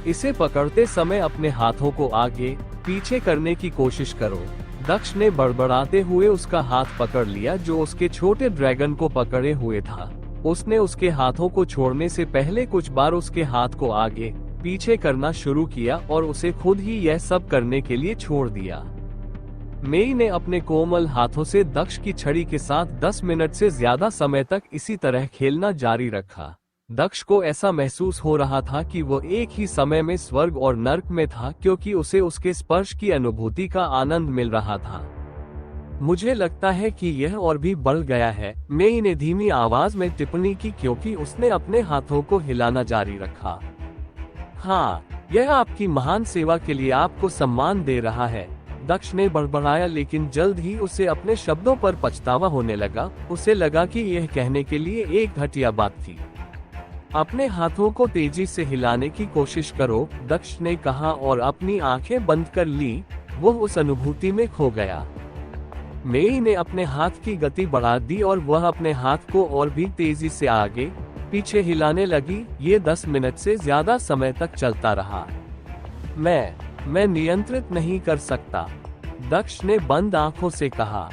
इसे पकड़ते समय अपने हाथों को आगे पीछे करने की कोशिश करो। दक्ष ने बड़बड़ाते हुए उसका हाथ पकड़ लिया, जो उसके छोटे ड्रैगन को पकड़े हुए था। उसने उसके हाथों को छोड़ने से पहले कुछ बार उसके हाथ को आगे पीछे करना शुरू किया और उसे खुद ही यह सब करने के लिए छोड़ दिया। मेई ने अपने कोमल हाथों से दक्ष की छड़ी के साथ 10 मिनट से ज्यादा समय तक इसी तरह खेलना जारी रखा। दक्ष को ऐसा महसूस हो रहा था कि वो एक ही समय में स्वर्ग और नर्क में था, क्योंकि उसे उसके स्पर्श की अनुभूति का आनंद मिल रहा था। मुझे लगता है कि यह और भी बढ़ गया है, मेई ने धीमी आवाज में टिप्पणी की, क्योंकि उसने अपने हाथों को हिलाना जारी रखा। हाँ, यह आपकी महान सेवा के लिए आपको सम्मान दे रहा है, दक्ष ने बड़बड़ाया, लेकिन जल्द ही उसे अपने शब्दों पर पछतावा होने लगा। उसे लगा कि यह कहने के लिए एक घटिया बात थी। अपने हाथों को तेजी से हिलाने की कोशिश करो, दक्ष ने कहा और अपनी आंखें बंद कर ली। वो उस अनुभूति में खो गया। मेई ने अपने हाथ की गति बढ़ा दी और वह अपने हाथ को और भी तेजी से आगे पीछे हिलाने लगी। ये 10 मिनट से ज्यादा समय तक चलता रहा। मैं नियंत्रित नहीं कर सकता, दक्ष ने बंद आंखों से कहा।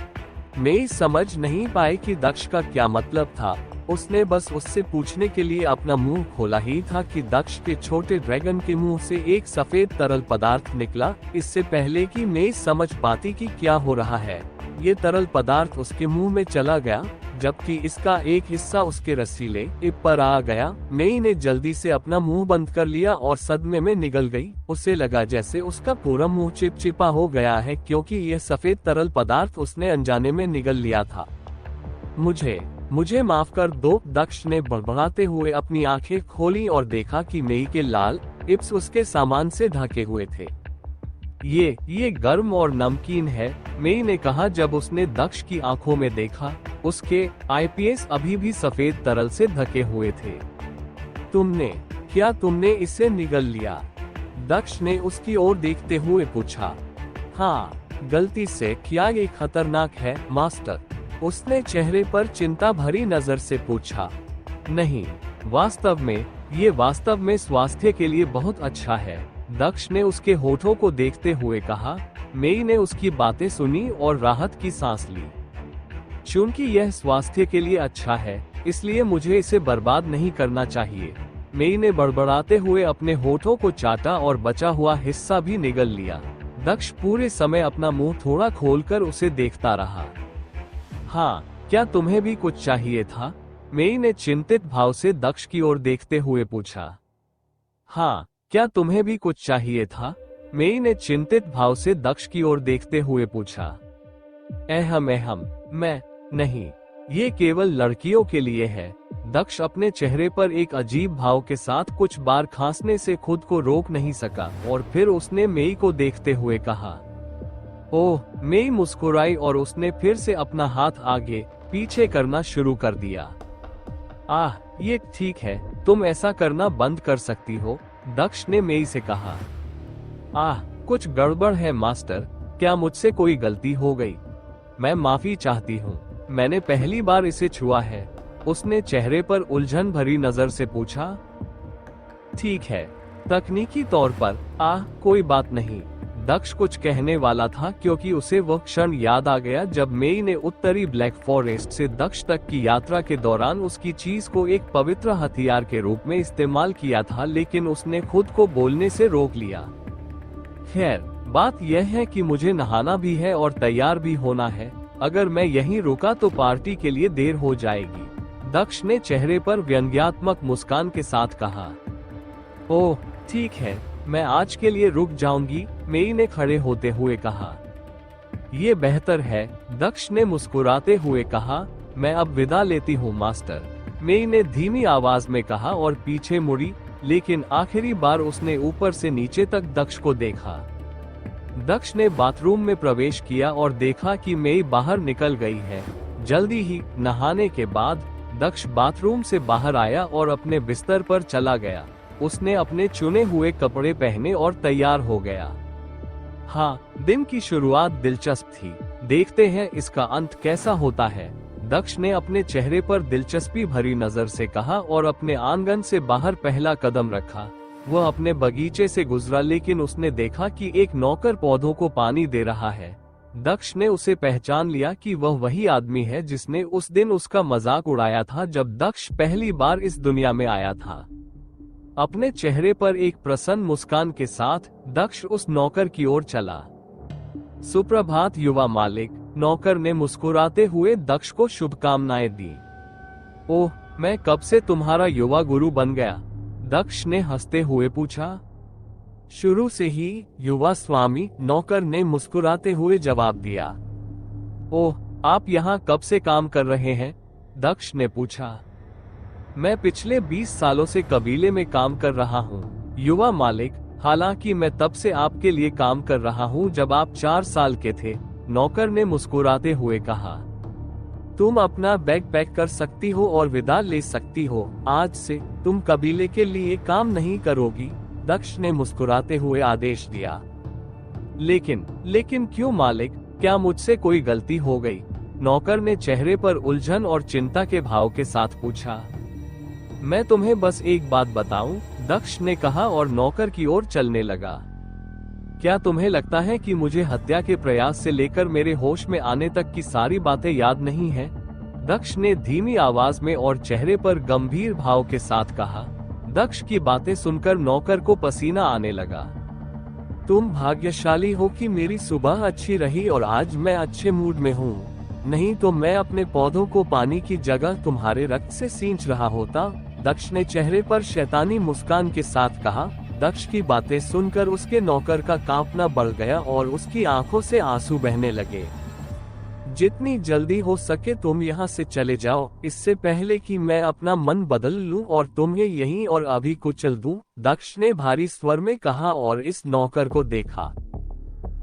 मेई समझ नहीं पाई कि दक्ष का क्या मतलब था। उसने बस उससे पूछने के लिए अपना मुंह खोला ही था कि दक्ष के छोटे ड्रैगन के मुंह से एक सफेद तरल पदार्थ निकला। इससे पहले कि मेई समझ पाती कि क्या हो रहा है, ये तरल पदार्थ उसके मुंह में चला गया, जबकि इसका एक हिस्सा उसके रसीले लिप पर आ गया। मेई ने जल्दी से अपना मुंह बंद कर लिया और सदमे में निगल गई। उसे लगा जैसे उसका पूरा मुंह चिपचिपा हो गया है, क्योंकि यह सफेद तरल पदार्थ उसने अनजाने में निगल लिया था। मुझे माफ कर दो, दक्ष ने बड़बड़ाते हुए अपनी आंखें खोली और देखा कि मेई के लाल लिप्स उसके सामान से ढके हुए थे। ये गर्म और नमकीन है, मेई ने कहा जब उसने दक्ष की आंखों में देखा। उसके आईपीएस अभी भी सफेद तरल से ढके हुए थे। तुमने इसे निगल लिया? दक्ष ने उसकी ओर देखते हुए पूछा। हाँ, गलती से। क्या ये खतरनाक है, मास्टर? उसने चेहरे पर चिंता भरी नजर से पूछा। नहीं, ये वास्तव में स्वास्थ्य के लिए बहुत अच्छा है, दक्ष ने उसके होठों को देखते हुए कहा। मेई ने उसकी बातें सुनी और राहत की सांस ली। चूंकि यह स्वास्थ्य के लिए अच्छा है, इसलिए मुझे इसे बर्बाद नहीं करना चाहिए। मेई ने बड़बड़ाते हुए अपने होठों को चाटा और बचा हुआ हिस्सा भी निगल लिया। दक्ष पूरे समय अपना मुंह थोड़ा खोलकर उसे देखता रहा। हाँ, क्या तुम्हें भी कुछ चाहिए था? मेई ने चिंतित भाव से दक्ष की ओर देखते हुए पूछा। हाँ, क्या तुम्हें भी कुछ चाहिए था? मेई ने चिंतित भाव से दक्ष की ओर देखते हुए पूछा। मैं नहीं, ये केवल लड़कियों के लिए है। दक्ष अपने चेहरे पर एक अजीब भाव के साथ कुछ बार खांसने से खुद को रोक नहीं सका और फिर उसने मेई को देखते हुए कहा। ओह, मेई मुस्कुराई और उसने फिर से अपना हाथ आगे पीछे करना शुरू कर दिया। ये ठीक है, तुम ऐसा करना बंद कर सकती हो, दक्ष ने मेई से कहा। कुछ गड़बड़ है मास्टर, क्या मुझसे कोई गलती हो गई? मैं माफी चाहती हूँ, मैंने पहली बार इसे छुआ है, उसने चेहरे पर उलझन भरी नजर से पूछा। ठीक है, तकनीकी तौर पर कोई बात नहीं, दक्ष कुछ कहने वाला था, क्योंकि उसे वह क्षण याद आ गया जब मेई ने उत्तरी ब्लैक फॉरेस्ट से दक्ष तक की यात्रा के दौरान उसकी चीज को एक पवित्र हथियार के रूप में इस्तेमाल किया था, लेकिन उसने खुद को बोलने से रोक लिया। खैर, बात यह है कि मुझे नहाना भी है और तैयार भी होना है। अगर मैं यहीं रुका तो पार्टी के लिए देर हो जाएगी, दक्ष ने चेहरे पर व्यंग्यात्मक मुस्कान के साथ कहा। ओह ठीक है, मैं आज के लिए रुक जाऊंगी, मेई ने खड़े होते हुए कहा। ये बेहतर है, दक्ष ने मुस्कुराते हुए कहा। मैं अब विदा लेती हूँ मास्टर, मेई ने धीमी आवाज में कहा और पीछे मुड़ी, लेकिन आखिरी बार उसने ऊपर से नीचे तक दक्ष को देखा। दक्ष ने बाथरूम में प्रवेश किया और देखा कि मेई बाहर निकल गई है। जल्दी ही नहाने के बाद दक्ष बाथरूम से बाहर आया और अपने बिस्तर पर चला गया। उसने अपने चुने हुए कपड़े पहने और तैयार हो गया। हाँ, दिन की शुरुआत दिलचस्प थी, देखते हैं इसका अंत कैसा होता है, दक्ष ने अपने चेहरे पर दिलचस्पी भरी नजर से कहा और अपने आंगन से बाहर पहला कदम रखा। वह अपने बगीचे से गुजरा, लेकिन उसने देखा कि एक नौकर पौधों को पानी दे रहा है। दक्ष ने उसे पहचान लिया कि वह वही आदमी है जिसने उस दिन उसका मजाक उड़ाया था जब दक्ष पहली बार इस दुनिया में आया था। अपने चेहरे पर एक प्रसन्न मुस्कान के साथ दक्ष उस नौकर की ओर चला। सुप्रभात युवा मालिक, नौकर ने मुस्कुराते हुए दक्ष को शुभकामनाएं दी। ओह, मैं कब से तुम्हारा युवा गुरु बन गया? दक्ष ने हंसते हुए पूछा। शुरू से ही युवा स्वामी, नौकर ने मुस्कुराते हुए जवाब दिया। ओह, आप यहाँ कब से काम कर रहे हैं? दक्ष ने पूछा। मैं पिछले 20 सालों से कबीले में काम कर रहा हूँ युवा मालिक, हालांकि मैं तब से आपके लिए काम कर रहा हूँ जब आप 4 साल के थे, नौकर ने मुस्कुराते हुए कहा। तुम अपना बैग पैक कर सकती हो और विदा ले सकती हो, आज से तुम कबीले के लिए काम नहीं करोगी, दक्ष ने मुस्कुराते हुए आदेश दिया। लेकिन क्यों मालिक, क्या मुझसे कोई गलती हो गई? नौकर ने चेहरे पर उलझन और चिंता के भाव के साथ पूछा। मैं तुम्हें बस एक बात बताऊं, दक्ष ने कहा और नौकर की ओर चलने लगा। क्या तुम्हें लगता है कि मुझे हत्या के प्रयास से लेकर मेरे होश में आने तक की सारी बातें याद नहीं है? दक्ष ने धीमी आवाज में और चेहरे पर गंभीर भाव के साथ कहा। दक्ष की बातें सुनकर नौकर को पसीना आने लगा। तुम भाग्यशाली हो कि मेरी सुबह अच्छी रही और आज मैं अच्छे मूड में हूँ, नहीं तो मैं अपने पौधों को पानी की जगह तुम्हारे रक्त से सींच रहा होता, दक्ष ने चेहरे पर शैतानी मुस्कान के साथ कहा। दक्ष की बातें सुनकर उसके नौकर का कांपना बढ़ गया और उसकी आंखों से आंसू बहने लगे। जितनी जल्दी हो सके तुम यहाँ से चले जाओ, इससे पहले कि मैं अपना मन बदल लूं और तुम्हें यहीं और अभी कुचल दूं, दक्ष ने भारी स्वर में कहा और इस नौकर को देखा।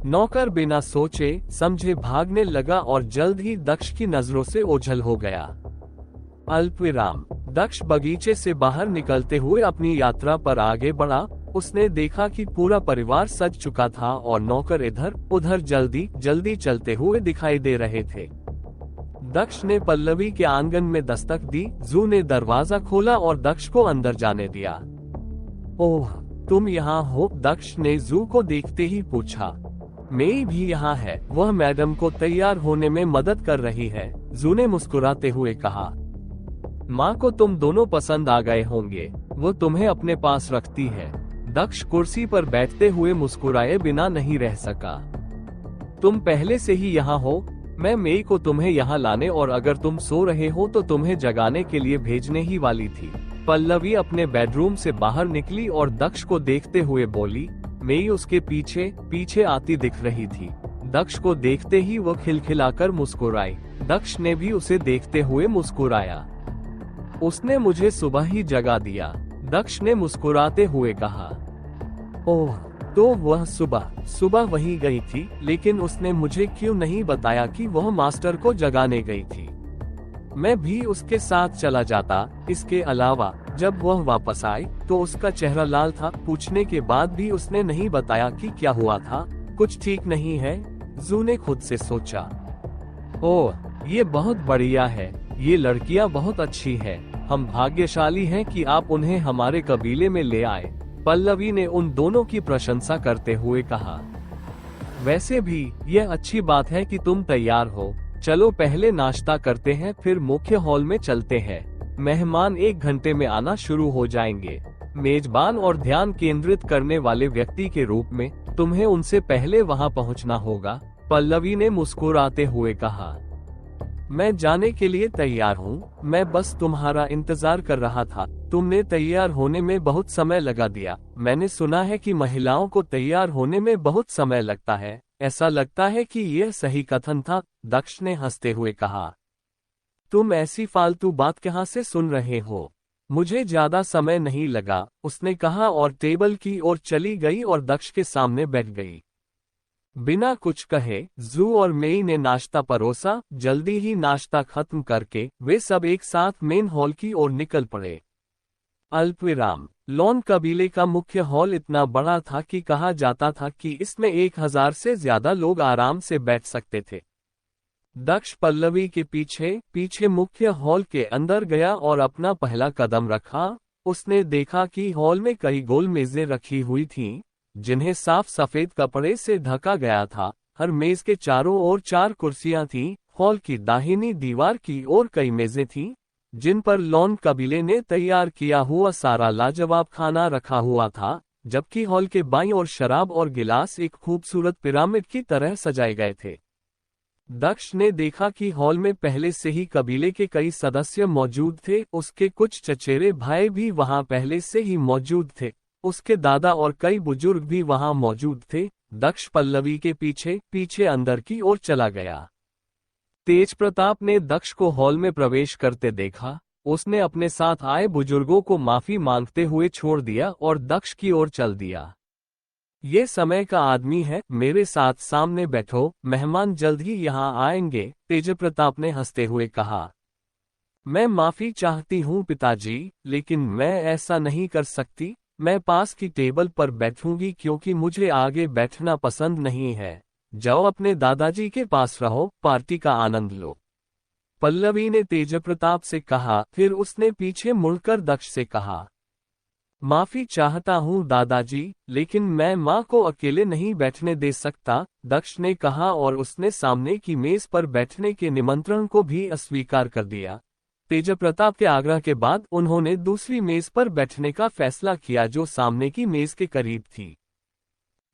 नौकर बिना सोचे समझे भागने लगा और जल्द ही दक्ष की नजरों से ओझल हो गया। अल्पविराम, दक्ष बगीचे से बाहर निकलते हुए अपनी यात्रा पर आगे बढ़ा। उसने देखा कि पूरा परिवार सज चुका था और नौकर इधर उधर जल्दी चलते हुए दिखाई दे रहे थे। दक्ष ने पल्लवी के आंगन में दस्तक दी। जू ने दरवाजा खोला और दक्ष को अंदर जाने दिया। ओह, तुम यहाँ हो? दक्ष ने जू को देखते ही पूछा। मेई भी यहाँ है, वह मैडम को तैयार होने में मदद कर रही है, जू ने मुस्कुराते हुए कहा। माँ को तुम दोनों पसंद आ गए होंगे, वो तुम्हें अपने पास रखती है। दक्ष कुर्सी पर बैठते हुए मुस्कुराए बिना नहीं रह सका। तुम पहले से ही यहाँ हो? मैं मेई को तुम्हें यहाँ लाने और अगर तुम सो रहे हो तो तुम्हें जगाने के लिए भेजने ही वाली थी। पल्लवी अपने बेडरूम से बाहर निकली और दक्ष को देखते हुए बोली। मेई उसके पीछे पीछे आती दिख रही थी। दक्ष को देखते ही वो खिलखिलाकर मुस्कुराई। दक्ष ने भी उसे देखते हुए मुस्कुराया। उसने मुझे सुबह ही जगा दिया, दक्ष ने मुस्कुराते हुए कहा। ओह, तो वह सुबह वहीं गई थी, लेकिन उसने मुझे क्यों नहीं बताया कि वह मास्टर को जगाने गई थी? मैं भी उसके साथ चला जाता। इसके अलावा जब वह वापस आई तो उसका चेहरा लाल था। पूछने के बाद भी उसने नहीं बताया कि क्या हुआ था। कुछ ठीक नहीं है, जू ने खुद से सोचा। ओह, ये बहुत बढ़िया है, ये लड़कियां बहुत अच्छी है। हम भाग्यशाली हैं कि आप उन्हें हमारे कबीले में ले आए, पल्लवी ने उन दोनों की प्रशंसा करते हुए कहा। वैसे भी यह अच्छी बात है कि तुम तैयार हो। चलो पहले नाश्ता करते हैं, फिर मुख्य हॉल में चलते हैं। मेहमान 1 घंटे में आना शुरू हो जाएंगे। मेजबान और ध्यान केंद्रित करने वाले व्यक्ति के रूप में तुम्हें उनसे पहले वहां पहुंचना होगा, पल्लवी ने मुस्कुराते हुए कहा। मैं जाने के लिए तैयार हूँ, मैं बस तुम्हारा इंतजार कर रहा था। तुमने तैयार होने में बहुत समय लगा दिया। मैंने सुना है कि महिलाओं को तैयार होने में बहुत समय लगता है। ऐसा लगता है कि यह सही कथन था, दक्ष ने हंसते हुए कहा। तुम ऐसी फालतू बात कहाँ से सुन रहे हो? मुझे ज्यादा समय नहीं लगा, उसने कहा और टेबल की ओर चली गई और दक्ष के सामने बैठ गई। बिना कुछ कहे जू और मेई ने नाश्ता परोसा। जल्दी ही नाश्ता खत्म करके वे सब एक साथ मेन हॉल की ओर निकल पड़े। अल्पविराम, लॉन कबीले का मुख्य हॉल इतना बड़ा था कि कहा जाता था कि इसमें 1000 से ज्यादा लोग आराम से बैठ सकते थे। दक्ष पल्लवी के पीछे पीछे मुख्य हॉल के अंदर गया और अपना पहला कदम रखा। उसने देखा कि हॉल में कई गोल मेजें रखी हुई थीं, जिन्हें साफ सफेद कपड़े से ढका गया था। हर मेज के चारों ओर 4 कुर्सियां थीं। हॉल की दाहिनी दीवार की ओर कई मेजें थीं, जिन पर 4 लोग आराम से बैठ सकते थे। जिन पर लॉन कबीले ने तैयार किया हुआ सारा लाजवाब खाना रखा हुआ था, जबकि हॉल के बाईं ओर शराब और गिलास एक खूबसूरत पिरामिड की तरह सजाए गए थे। दक्ष ने देखा कि हॉल में पहले से ही कबीले के कई सदस्य मौजूद थे। उसके कुछ चचेरे भाई भी वहां पहले से ही मौजूद थे। उसके दादा और कई बुजुर्ग भी वहां मौजूद थे। दक्ष पल्लवी के पीछे पीछे अंदर की ओर चला गया। तेज प्रताप ने दक्ष को हॉल में प्रवेश करते देखा। उसने अपने साथ आए बुजुर्गों को माफी मांगते हुए छोड़ दिया और दक्ष की ओर चल दिया। ये समय का आदमी है, मेरे साथ सामने बैठो, मेहमान जल्द ही यहाँ आएंगे, तेज प्रताप ने हंसते हुए कहा। मैं माफी चाहती हूँ पिताजी, लेकिन मैं ऐसा नहीं कर सकती। मैं पास की टेबल पर बैठूंगी क्योंकि मुझे आगे बैठना पसंद नहीं है। जाओ अपने दादाजी के पास रहो, पार्टी का आनंद लो, पल्लवी ने तेज प्रताप से कहा। फिर उसने पीछे मुड़कर दक्ष से कहा, माफी चाहता हूँ दादाजी, लेकिन मैं माँ को अकेले नहीं बैठने दे सकता, दक्ष ने कहा और उसने सामने की मेज पर बैठने के निमंत्रण को भी अस्वीकार कर दिया। तेज प्रताप के आग्रह के बाद उन्होंने दूसरी मेज पर बैठने का फैसला किया जो सामने की मेज के करीब थी।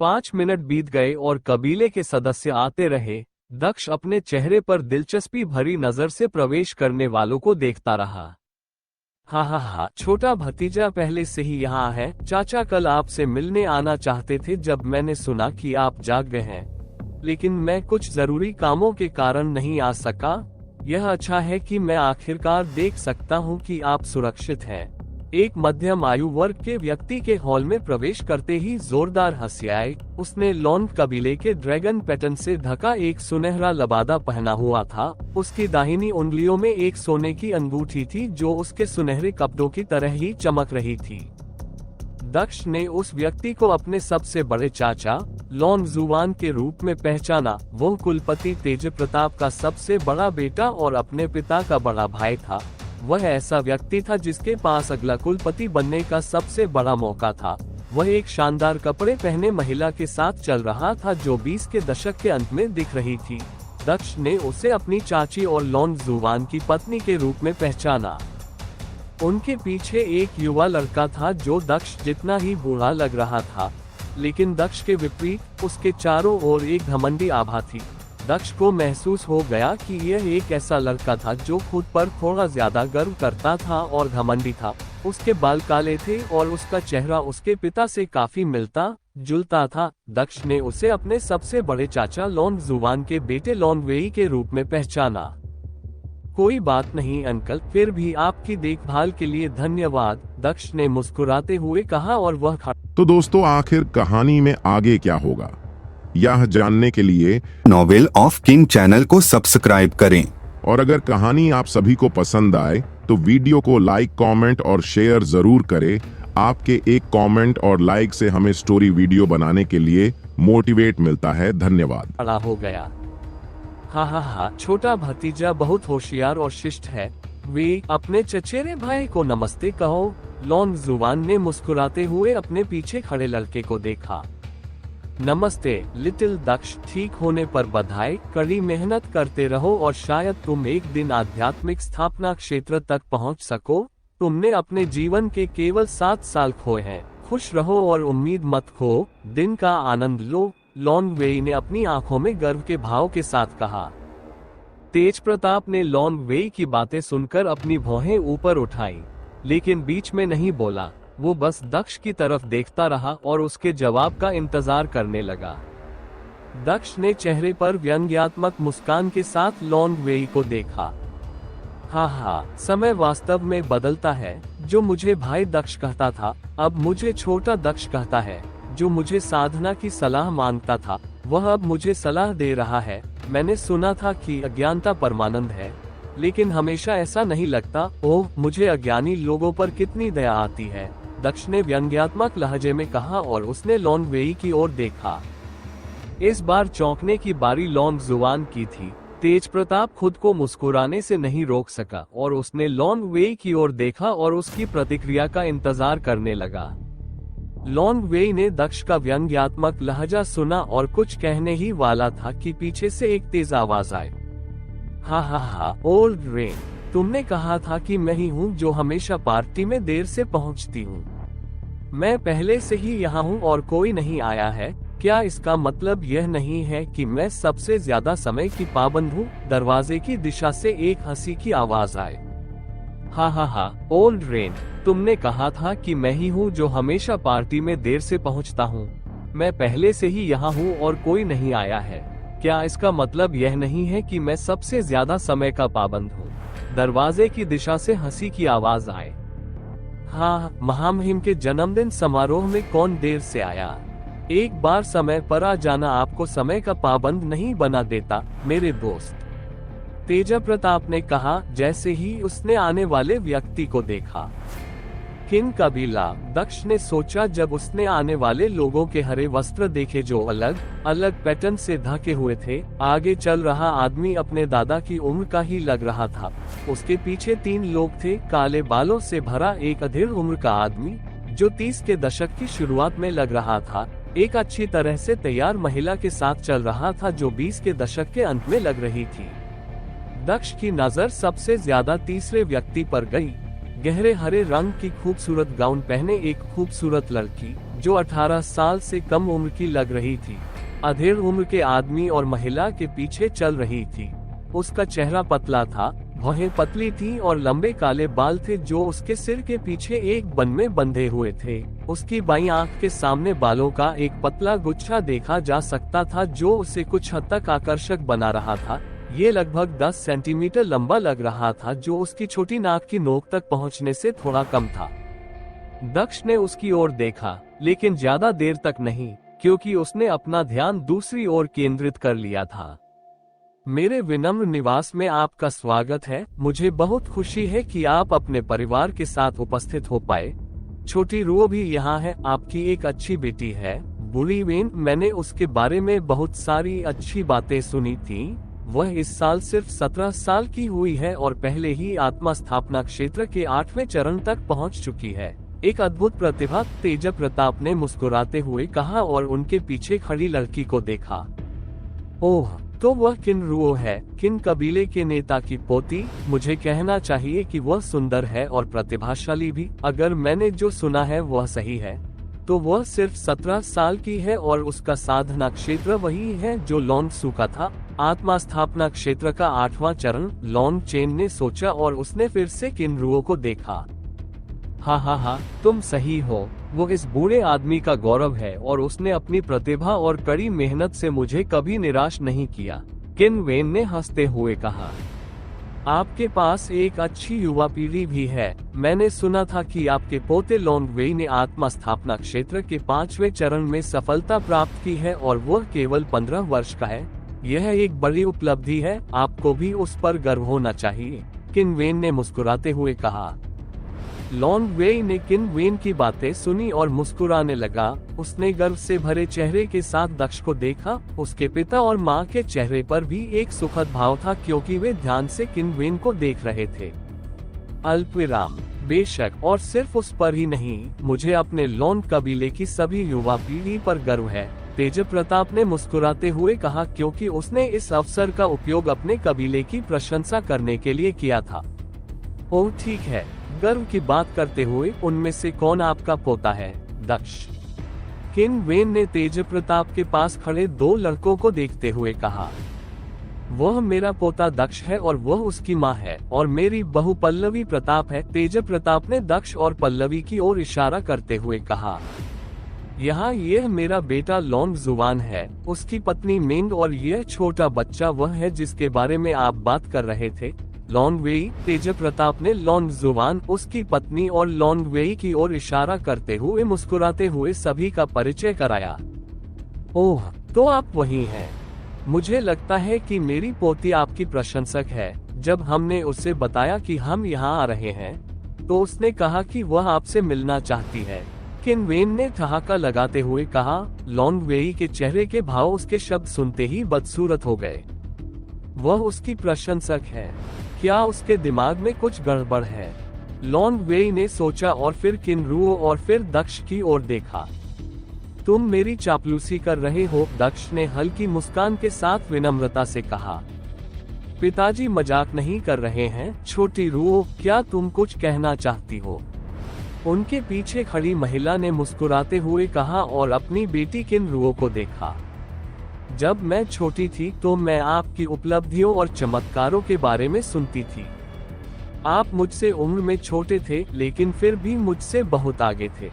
5 मिनट बीत गए और कबीले के सदस्य आते रहे। दक्ष अपने चेहरे पर दिलचस्पी भरी नजर से प्रवेश करने वालों को देखता रहा। हा, छोटा भतीजा पहले से ही यहाँ है। चाचा कल आपसे मिलने आना चाहते थे जब मैंने सुना कि आप जाग गए हैं, लेकिन मैं कुछ जरूरी कामों के कारण नहीं आ सका। यह अच्छा है कि मैं आखिरकार देख सकता हूँ कि आप सुरक्षित हैं। एक मध्यम आयु वर्ग के व्यक्ति के हॉल में प्रवेश करते ही जोरदार हंसी आई। उसने लॉन कबीले के ड्रैगन पैटर्न से ढका एक सुनहरा लबादा पहना हुआ था। उसकी दाहिनी उंगलियों में एक सोने की अंगूठी थी जो उसके सुनहरे कपड़ों की तरह ही चमक रही थी। दक्ष ने उस व्यक्ति को अपने सबसे बड़े चाचा लॉन जुवान के रूप में पहचाना। वो कुलपति तेज प्रताप का सबसे बड़ा बेटा और अपने पिता का बड़ा भाई था। वह ऐसा व्यक्ति था जिसके पास अगला कुलपति बनने का सबसे बड़ा मौका था। वह एक शानदार कपड़े पहने महिला के साथ चल रहा था जो 20 के दशक के अंत में दिख रही थी। दक्ष ने उसे अपनी चाची और लॉन जुवान की पत्नी के रूप में पहचाना। उनके पीछे एक युवा लड़का था जो दक्ष जितना ही बूढ़ा लग रहा था, लेकिन दक्ष के विपरीत उसके चारों ओर एक घमंडी आभा थी। दक्ष को महसूस हो गया कि यह एक ऐसा लड़का था जो खुद पर थोड़ा ज्यादा गर्व करता था और घमंडी था। उसके बाल काले थे और उसका चेहरा उसके पिता से काफी मिलता जुलता था। दक्ष ने उसे अपने सबसे बड़े चाचा लॉन जुवान के बेटे लॉन वेई के रूप में पहचाना। कोई बात नहीं अंकल, फिर भी आपकी देखभाल के लिए धन्यवाद, दक्ष ने मुस्कुराते हुए कहा और वह तो दोस्तों, आखिर कहानी में आगे क्या होगा, यह जानने के लिए नॉवेल ऑफ किंग चैनल को सब्सक्राइब करें। और अगर कहानी आप सभी को पसंद आए तो वीडियो को लाइक, कमेंट और शेयर जरूर करें। आपके एक कमेंट और लाइक से हमें स्टोरी वीडियो बनाने के लिए मोटिवेट मिलता है। धन्यवाद। बड़ा हो गया। हा, छोटा भतीजा बहुत होशियार और शिष्ट है। वे अपने चचेरे भाई को नमस्ते कहो, लॉन जुवान ने मुस्कुराते हुए अपने पीछे खड़े लड़के को देखा। नमस्ते लिटिल दक्ष, ठीक होने पर बधाई, कड़ी मेहनत करते रहो और शायद तुम एक दिन आध्यात्मिक स्थापना क्षेत्र तक पहुंच सको। तुमने अपने जीवन के केवल 7 साल खोए हैं। खुश रहो और उम्मीद मत खो, दिन का आनंद लो, लॉन वेई ने अपनी आंखों में गर्व के भाव के साथ कहा। तेज प्रताप ने लॉन वेई की बातें सुनकर अपनी भौहें ऊपर उठाई, लेकिन बीच में नहीं बोला। वो बस दक्ष की तरफ देखता रहा और उसके जवाब का इंतजार करने लगा। दक्ष ने चेहरे पर व्यंग्यात्मक मुस्कान के साथ लॉन वेई को देखा। हा, समय वास्तव में बदलता है। जो मुझे भाई दक्ष कहता था, अब मुझे छोटा दक्ष कहता है। जो मुझे साधना की सलाह मांगता था, वह अब मुझे सलाह दे रहा है। मैंने सुना था कि अज्ञानता परमानंद है, लेकिन हमेशा ऐसा नहीं लगता। ओह, मुझे अज्ञानी लोगों पर कितनी दया आती है, दक्ष ने व्यंग्यात्मक लहजे में कहा और उसने लॉन वेई की ओर देखा। इस बार चौंकने की बारी लॉन जुवान की थी। तेज प्रताप खुद को मुस्कुराने से नहीं रोक सका और उसने लॉन वेई की ओर देखा और उसकी प्रतिक्रिया का इंतजार करने लगा। लॉन वेई ने दक्ष का व्यंग्यात्मक लहजा सुना और कुछ कहने ही वाला था कि पीछे से एक तेज आवाज आई। हा, ओल्ड रेन, तुमने कहा था कि मैं ही हूँ जो हमेशा पार्टी में देर से पहुँचती हूँ। मैं पहले से ही यहाँ हूँ और कोई नहीं आया है। क्या इसका मतलब यह नहीं है कि मैं सबसे ज्यादा समय की पाबंद हूँ? दरवाजे की दिशा से एक हंसी की आवाज आए। हा, ओल्ड रेन, तुमने कहा था कि मैं ही हूँ जो हमेशा पार्टी में देर से पहुँचता हूँ। मैं पहले से ही यहाँ हूँ और कोई नहीं आया है। क्या इसका मतलब यह नहीं है कि मैं सबसे ज्यादा समय का पाबंद हूँ? दरवाजे की दिशा से हंसी की आवाज आए। हाँ, महामहिम के जन्मदिन समारोह में कौन देर से आया? एक बार समय पर आ जाना आपको समय का पाबंद नहीं बना देता, मेरे दोस्त, तेजा प्रताप ने कहा जैसे ही उसने आने वाले व्यक्ति को देखा। किन कबीला? दक्ष ने सोचा जब उसने आने वाले लोगों के हरे वस्त्र देखे जो अलग अलग पैटर्न से ढके हुए थे। आगे चल रहा आदमी अपने दादा की उम्र का ही लग रहा था। उसके पीछे 3 लोग थे। काले बालों से भरा एक अधेड़ उम्र का आदमी जो 30 के दशक की शुरुआत में लग रहा था। एक अच्छी तरह से तैयार महिला के साथ चल रहा था जो 20 के दशक के अंत में लग रही थी। दक्ष की नजर सबसे ज्यादा तीसरे व्यक्ति पर गई। गहरे हरे रंग की खूबसूरत गाउन पहने एक खूबसूरत लड़की जो 18 साल से कम उम्र की लग रही थी, अधेड़ उम्र के आदमी और महिला के पीछे चल रही थी। उसका चेहरा पतला था, भौहें पतली थी और लंबे काले बाल थे जो उसके सिर के पीछे एक बन में बंधे हुए थे। उसकी बाईं आंख के सामने बालों का एक पतला गुच्छा देखा जा सकता था जो उसे कुछ हद तक आकर्षक बना रहा था। ये लगभग 10 सेंटीमीटर लंबा लग रहा था जो उसकी छोटी नाक की नोक तक पहुंचने से थोड़ा कम था। दक्ष ने उसकी ओर देखा, लेकिन ज्यादा देर तक नहीं, क्योंकि उसने अपना ध्यान दूसरी ओर केंद्रित कर लिया था। मेरे विनम्र निवास में आपका स्वागत है। मुझे बहुत खुशी है कि आप अपने परिवार के साथ उपस्थित हो पाए। छोटी रू भी यहाँ है। आपकी एक अच्छी बेटी है, बुरी वेन। मैंने उसके बारे में बहुत सारी अच्छी बातें सुनी थी। वह इस साल सिर्फ 17 साल की हुई है और पहले ही आत्मा स्थापना क्षेत्र के 8वें चरण तक पहुंच चुकी है। एक अद्भुत प्रतिभा, तेजा प्रताप ने मुस्कुराते हुए कहा और उनके पीछे खड़ी लड़की को देखा। ओह, तो वह किन रुओ है, किन कबीले के नेता की पोती। मुझे कहना चाहिए कि वह सुंदर है और प्रतिभाशाली भी। अगर मैंने जो सुना है वह सही है तो वह सिर्फ 17 साल की है और उसका साधना क्षेत्र वही है जो लॉन्ग सू का था। आत्मा स्थापना क्षेत्र का 8वां चरण, लॉन्ग चेन ने सोचा और उसने फिर से किन्रुओ को देखा। हा, तुम सही हो। वो इस बूढ़े आदमी का गौरव है और उसने अपनी प्रतिभा और कड़ी मेहनत से मुझे कभी निराश नहीं किया, किन वेन ने हंसते हुए कहा। आपके पास एक अच्छी युवा पीढ़ी भी है। मैंने सुना था कि आपके पोते लॉन्ग वेई ने आत्मा स्थापना क्षेत्र के 5वें चरण में सफलता प्राप्त की है और वह केवल 15 वर्ष का है। यह एक बड़ी उपलब्धि है, आपको भी उस पर गर्व होना चाहिए, किन वेन ने मुस्कुराते हुए कहा। लॉन्ग वेई ने किन वेन की बातें सुनी और मुस्कुराने लगा। उसने गर्व से भरे चेहरे के साथ दक्ष को देखा। उसके पिता और माँ के चेहरे पर भी एक सुखद भाव था क्योंकि वे ध्यान से किन वेन को देख रहे थे। अल्पविराम, बेशक, और सिर्फ उस पर ही नहीं, मुझे अपने लॉन्ग कबीले की सभी युवा पीढ़ी पर गर्व है, तेजा प्रताप ने मुस्कुराते हुए कहा, क्योंकि उसने इस अवसर का उपयोग अपने कबीले की प्रशंसा करने के लिए किया था। ओह ठीक है, गर्व की बात करते हुए उनमें से कौन आपका पोता है? दक्ष, किन वेन ने तेजा प्रताप के पास खड़े 2 लड़कों को देखते हुए कहा। वह मेरा पोता दक्ष है और वह उसकी माँ है और मेरी बहू पल्लवी प्रताप है। तेजा प्रताप ने दक्ष और पल्लवी की ओर इशारा करते हुए कहा। यहाँ यह मेरा बेटा लॉन्ग जुवान है, उसकी पत्नी मेंग और यह छोटा बच्चा वह है जिसके बारे में आप बात कर रहे थे। लॉन्ग वेई, तेजा प्रताप ने लॉन्ग जुवान, उसकी पत्नी और लॉन्ग वेई की ओर इशारा करते हुए मुस्कुराते हुए सभी का परिचय कराया। ओह, तो आप वही हैं। मुझे लगता है कि मेरी पोती आपकी प्रशंसक है। जब हमने उससे बताया कि हम यहाँ आ रहे हैं तो उसने कहा कि वह आपसे मिलना चाहती है, किन वेन ने ठहाका लगाते हुए कहा। लॉन्ग वेई के चेहरे के भाव उसके शब्द सुनते ही बदसूरत हो गए। वह उसकी प्रशंसक है, क्या उसके दिमाग में कुछ गड़बड़ है? लॉन्ग वेई ने सोचा और फिर किन्रुओ और फिर दक्ष की ओर देखा। तुम मेरी चापलूसी कर रहे हो, दक्ष ने हल्की मुस्कान के साथ विनम्रता से कहा। पिताजी मजाक नहीं कर रहे हैं। छोटी रुओ, क्या तुम कुछ कहना चाहती हो? उनके पीछे खड़ी महिला ने मुस्कुराते हुए कहा और अपनी बेटी किन रुओ को देखा। जब मैं छोटी थी तो मैं आपकी उपलब्धियों और चमत्कारों के बारे में सुनती थी। आप मुझसे उम्र में छोटे थे, लेकिन फिर भी मुझसे बहुत आगे थे।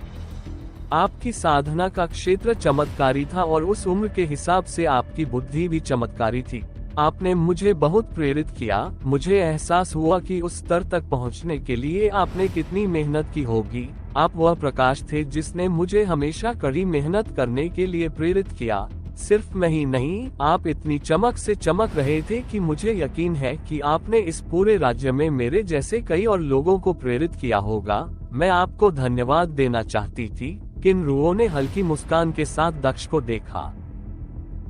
आपकी साधना का क्षेत्र चमत्कारी था और उस उम्र के हिसाब से आपकी बुद्धि भी चमत्कारी थी। आपने मुझे बहुत प्रेरित किया। मुझे एहसास हुआ कि उस स्तर तक पहुंचने के लिए आपने कितनी मेहनत की होगी। आप वह प्रकाश थे जिसने मुझे हमेशा कड़ी मेहनत करने के लिए प्रेरित किया। सिर्फ मैं ही नहीं, आप इतनी चमक से चमक रहे थे कि मुझे यकीन है कि आपने इस पूरे राज्य में मेरे जैसे कई और लोगों को प्रेरित किया होगा। मैं आपको धन्यवाद देना चाहती थी। किन रुओ ने हल्की मुस्कान के साथ दक्ष को देखा।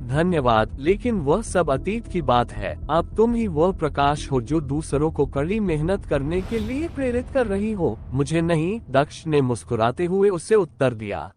धन्यवाद, लेकिन वह सब अतीत की बात है। अब तुम ही वह प्रकाश हो जो दूसरों को कड़ी मेहनत करने के लिए प्रेरित कर रही हो, मुझे नहीं। दक्ष ने मुस्कुराते हुए उसे उत्तर दिया।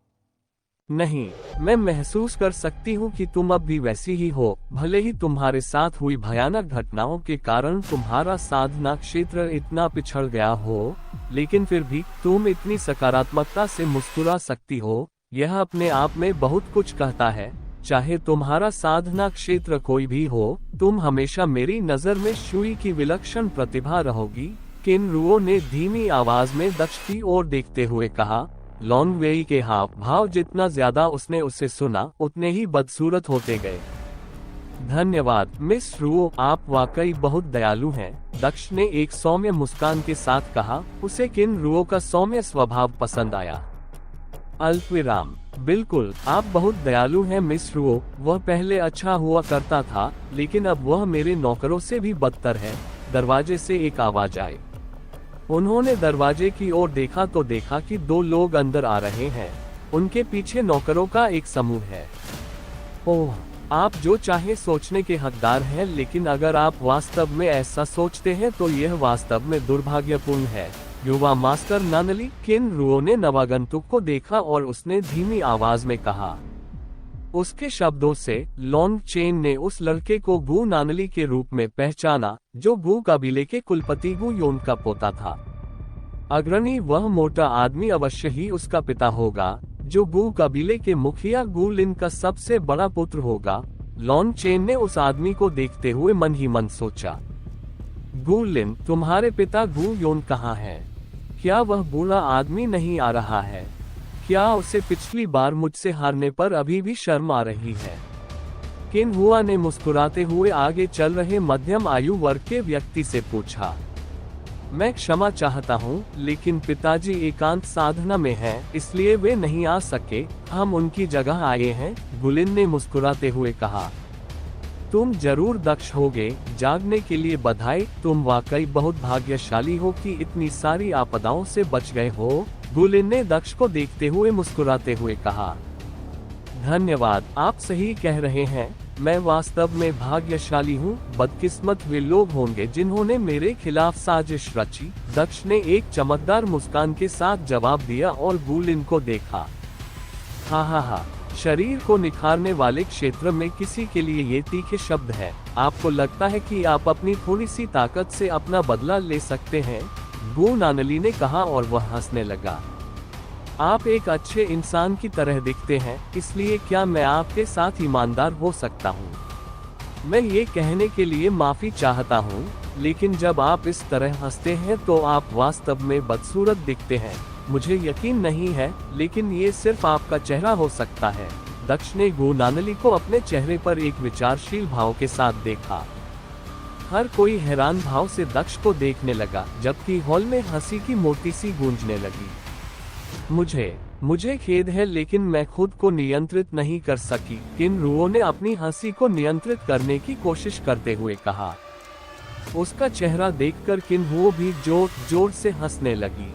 नहीं, मैं महसूस कर सकती हूँ कि तुम अब भी वैसी ही हो। भले ही तुम्हारे साथ हुई भयानक घटनाओं के कारण तुम्हारा साधना क्षेत्र इतना पिछड़ गया हो, लेकिन फिर भी तुम इतनी सकारात्मकता से मुस्कुरा सकती हो। यह अपने आप में बहुत कुछ कहता है। चाहे तुम्हारा साधना क्षेत्र कोई भी हो, तुम हमेशा मेरी नजर में शुई की विलक्षण प्रतिभा रहोगी। किन रुओ ने धीमी आवाज में दक्ष की ओर देखते हुए कहा। लॉन्ग वेई के हाव भाव जितना ज्यादा उसने उसे सुना, उतने ही बदसूरत होते गए। धन्यवाद मिस रुओ, आप वाकई बहुत दयालु हैं। दक्ष ने एक सौम्य मुस्कान के साथ कहा। उसे किन रुओ का सौम्य स्वभाव पसंद आया। अल्पविराम, बिल्कुल, आप बहुत दयालु हैं मिस रुओ। वह पहले अच्छा हुआ करता था, लेकिन अब वह मेरे नौकरों से भी बदतर है। दरवाजे से एक आवाज आई। उन्होंने दरवाजे की ओर देखा तो देखा कि दो लोग अंदर आ रहे हैं। उनके पीछे नौकरों का एक समूह है। ओह, आप जो चाहे सोचने के हकदार हैं, लेकिन अगर आप वास्तव में ऐसा सोचते हैं तो यह वास्तव में दुर्भाग्यपूर्ण है। युवा मास्टर नानली। किन रुओ ने नवागंतुक को देखा और उसने धीमी आवाज में कहा। उसके शब्दों से लॉन्ग चेन ने उस लड़के को गु नानली के रूप में पहचाना, जो गु कबीले के कुलपति गु योन का पोता था। अग्रणी वह मोटा आदमी अवश्य ही उसका पिता होगा, जो गु कबीले के मुखिया गु लिन का सबसे बड़ा पुत्र होगा। लॉन्ग चेन ने उस आदमी को देखते हुए मन ही मन सोचा, गु लिन, तुम्हारे पिता गु योन कहाँ है? क्या वह बूढ़ा आदमी नहीं आ रहा है? क्या उसे पिछली बार मुझसे हारने पर अभी भी शर्म आ रही है? किन हुआ ने मुस्कुराते हुए आगे चल रहे मध्यम आयु वर्ग के व्यक्ति से पूछा। मैं क्षमा चाहता हूँ, लेकिन पिताजी एकांत साधना में हैं, इसलिए वे नहीं आ सके। हम उनकी जगह आए हैं, गुलिन ने मुस्कुराते हुए कहा। तुम जरूर दक्ष होगे। जागने के लिए बधाई। तुम वाकई बहुत भाग्यशाली हो कि इतनी सारी आपदाओं से बच गए हो। गुलिन ने दक्ष को देखते हुए मुस्कुराते हुए कहा। धन्यवाद, आप सही कह रहे हैं। मैं वास्तव में भाग्यशाली हूँ। बदकिस्मत वे लोग होंगे जिन्होंने मेरे खिलाफ साजिश रची। दक्ष ने एक चमकदार मुस्कान के साथ जवाब दिया और गुलिन को देखा। हा, शरीर को निखारने वाले क्षेत्र में किसी के लिए ये तीखे शब्द है। आपको लगता है कि आप अपनी थोड़ी सी ताकत से अपना बदला ले सकते हैं? गु नानली ने कहा और वह हंसने लगा। आप एक अच्छे इंसान की तरह दिखते हैं, इसलिए क्या मैं आपके साथ ईमानदार हो सकता हूँ? मैं ये कहने के लिए माफी चाहता हूँ, लेकिन जब आप इस तरह हंसते हैं तो आप वास्तव में बदसूरत दिखते हैं। मुझे यकीन नहीं है, लेकिन ये सिर्फ आपका चेहरा हो सकता है। दक्ष ने गु नानली को अपने चेहरे पर एक विचारशील भाव के साथ देखा। हर कोई हैरान भाव से दक्ष को देखने लगा, जबकि हॉल में हंसी की मोटी सी गूंजने लगी। मुझे खेद है, लेकिन मैं खुद को नियंत्रित नहीं कर सकी। किन रुओ ने अपनी हंसी को नियंत्रित करने की कोशिश करते हुए कहा। उसका चेहरा देखकर किन हुओ भी जोर जोर से हंसने लगी।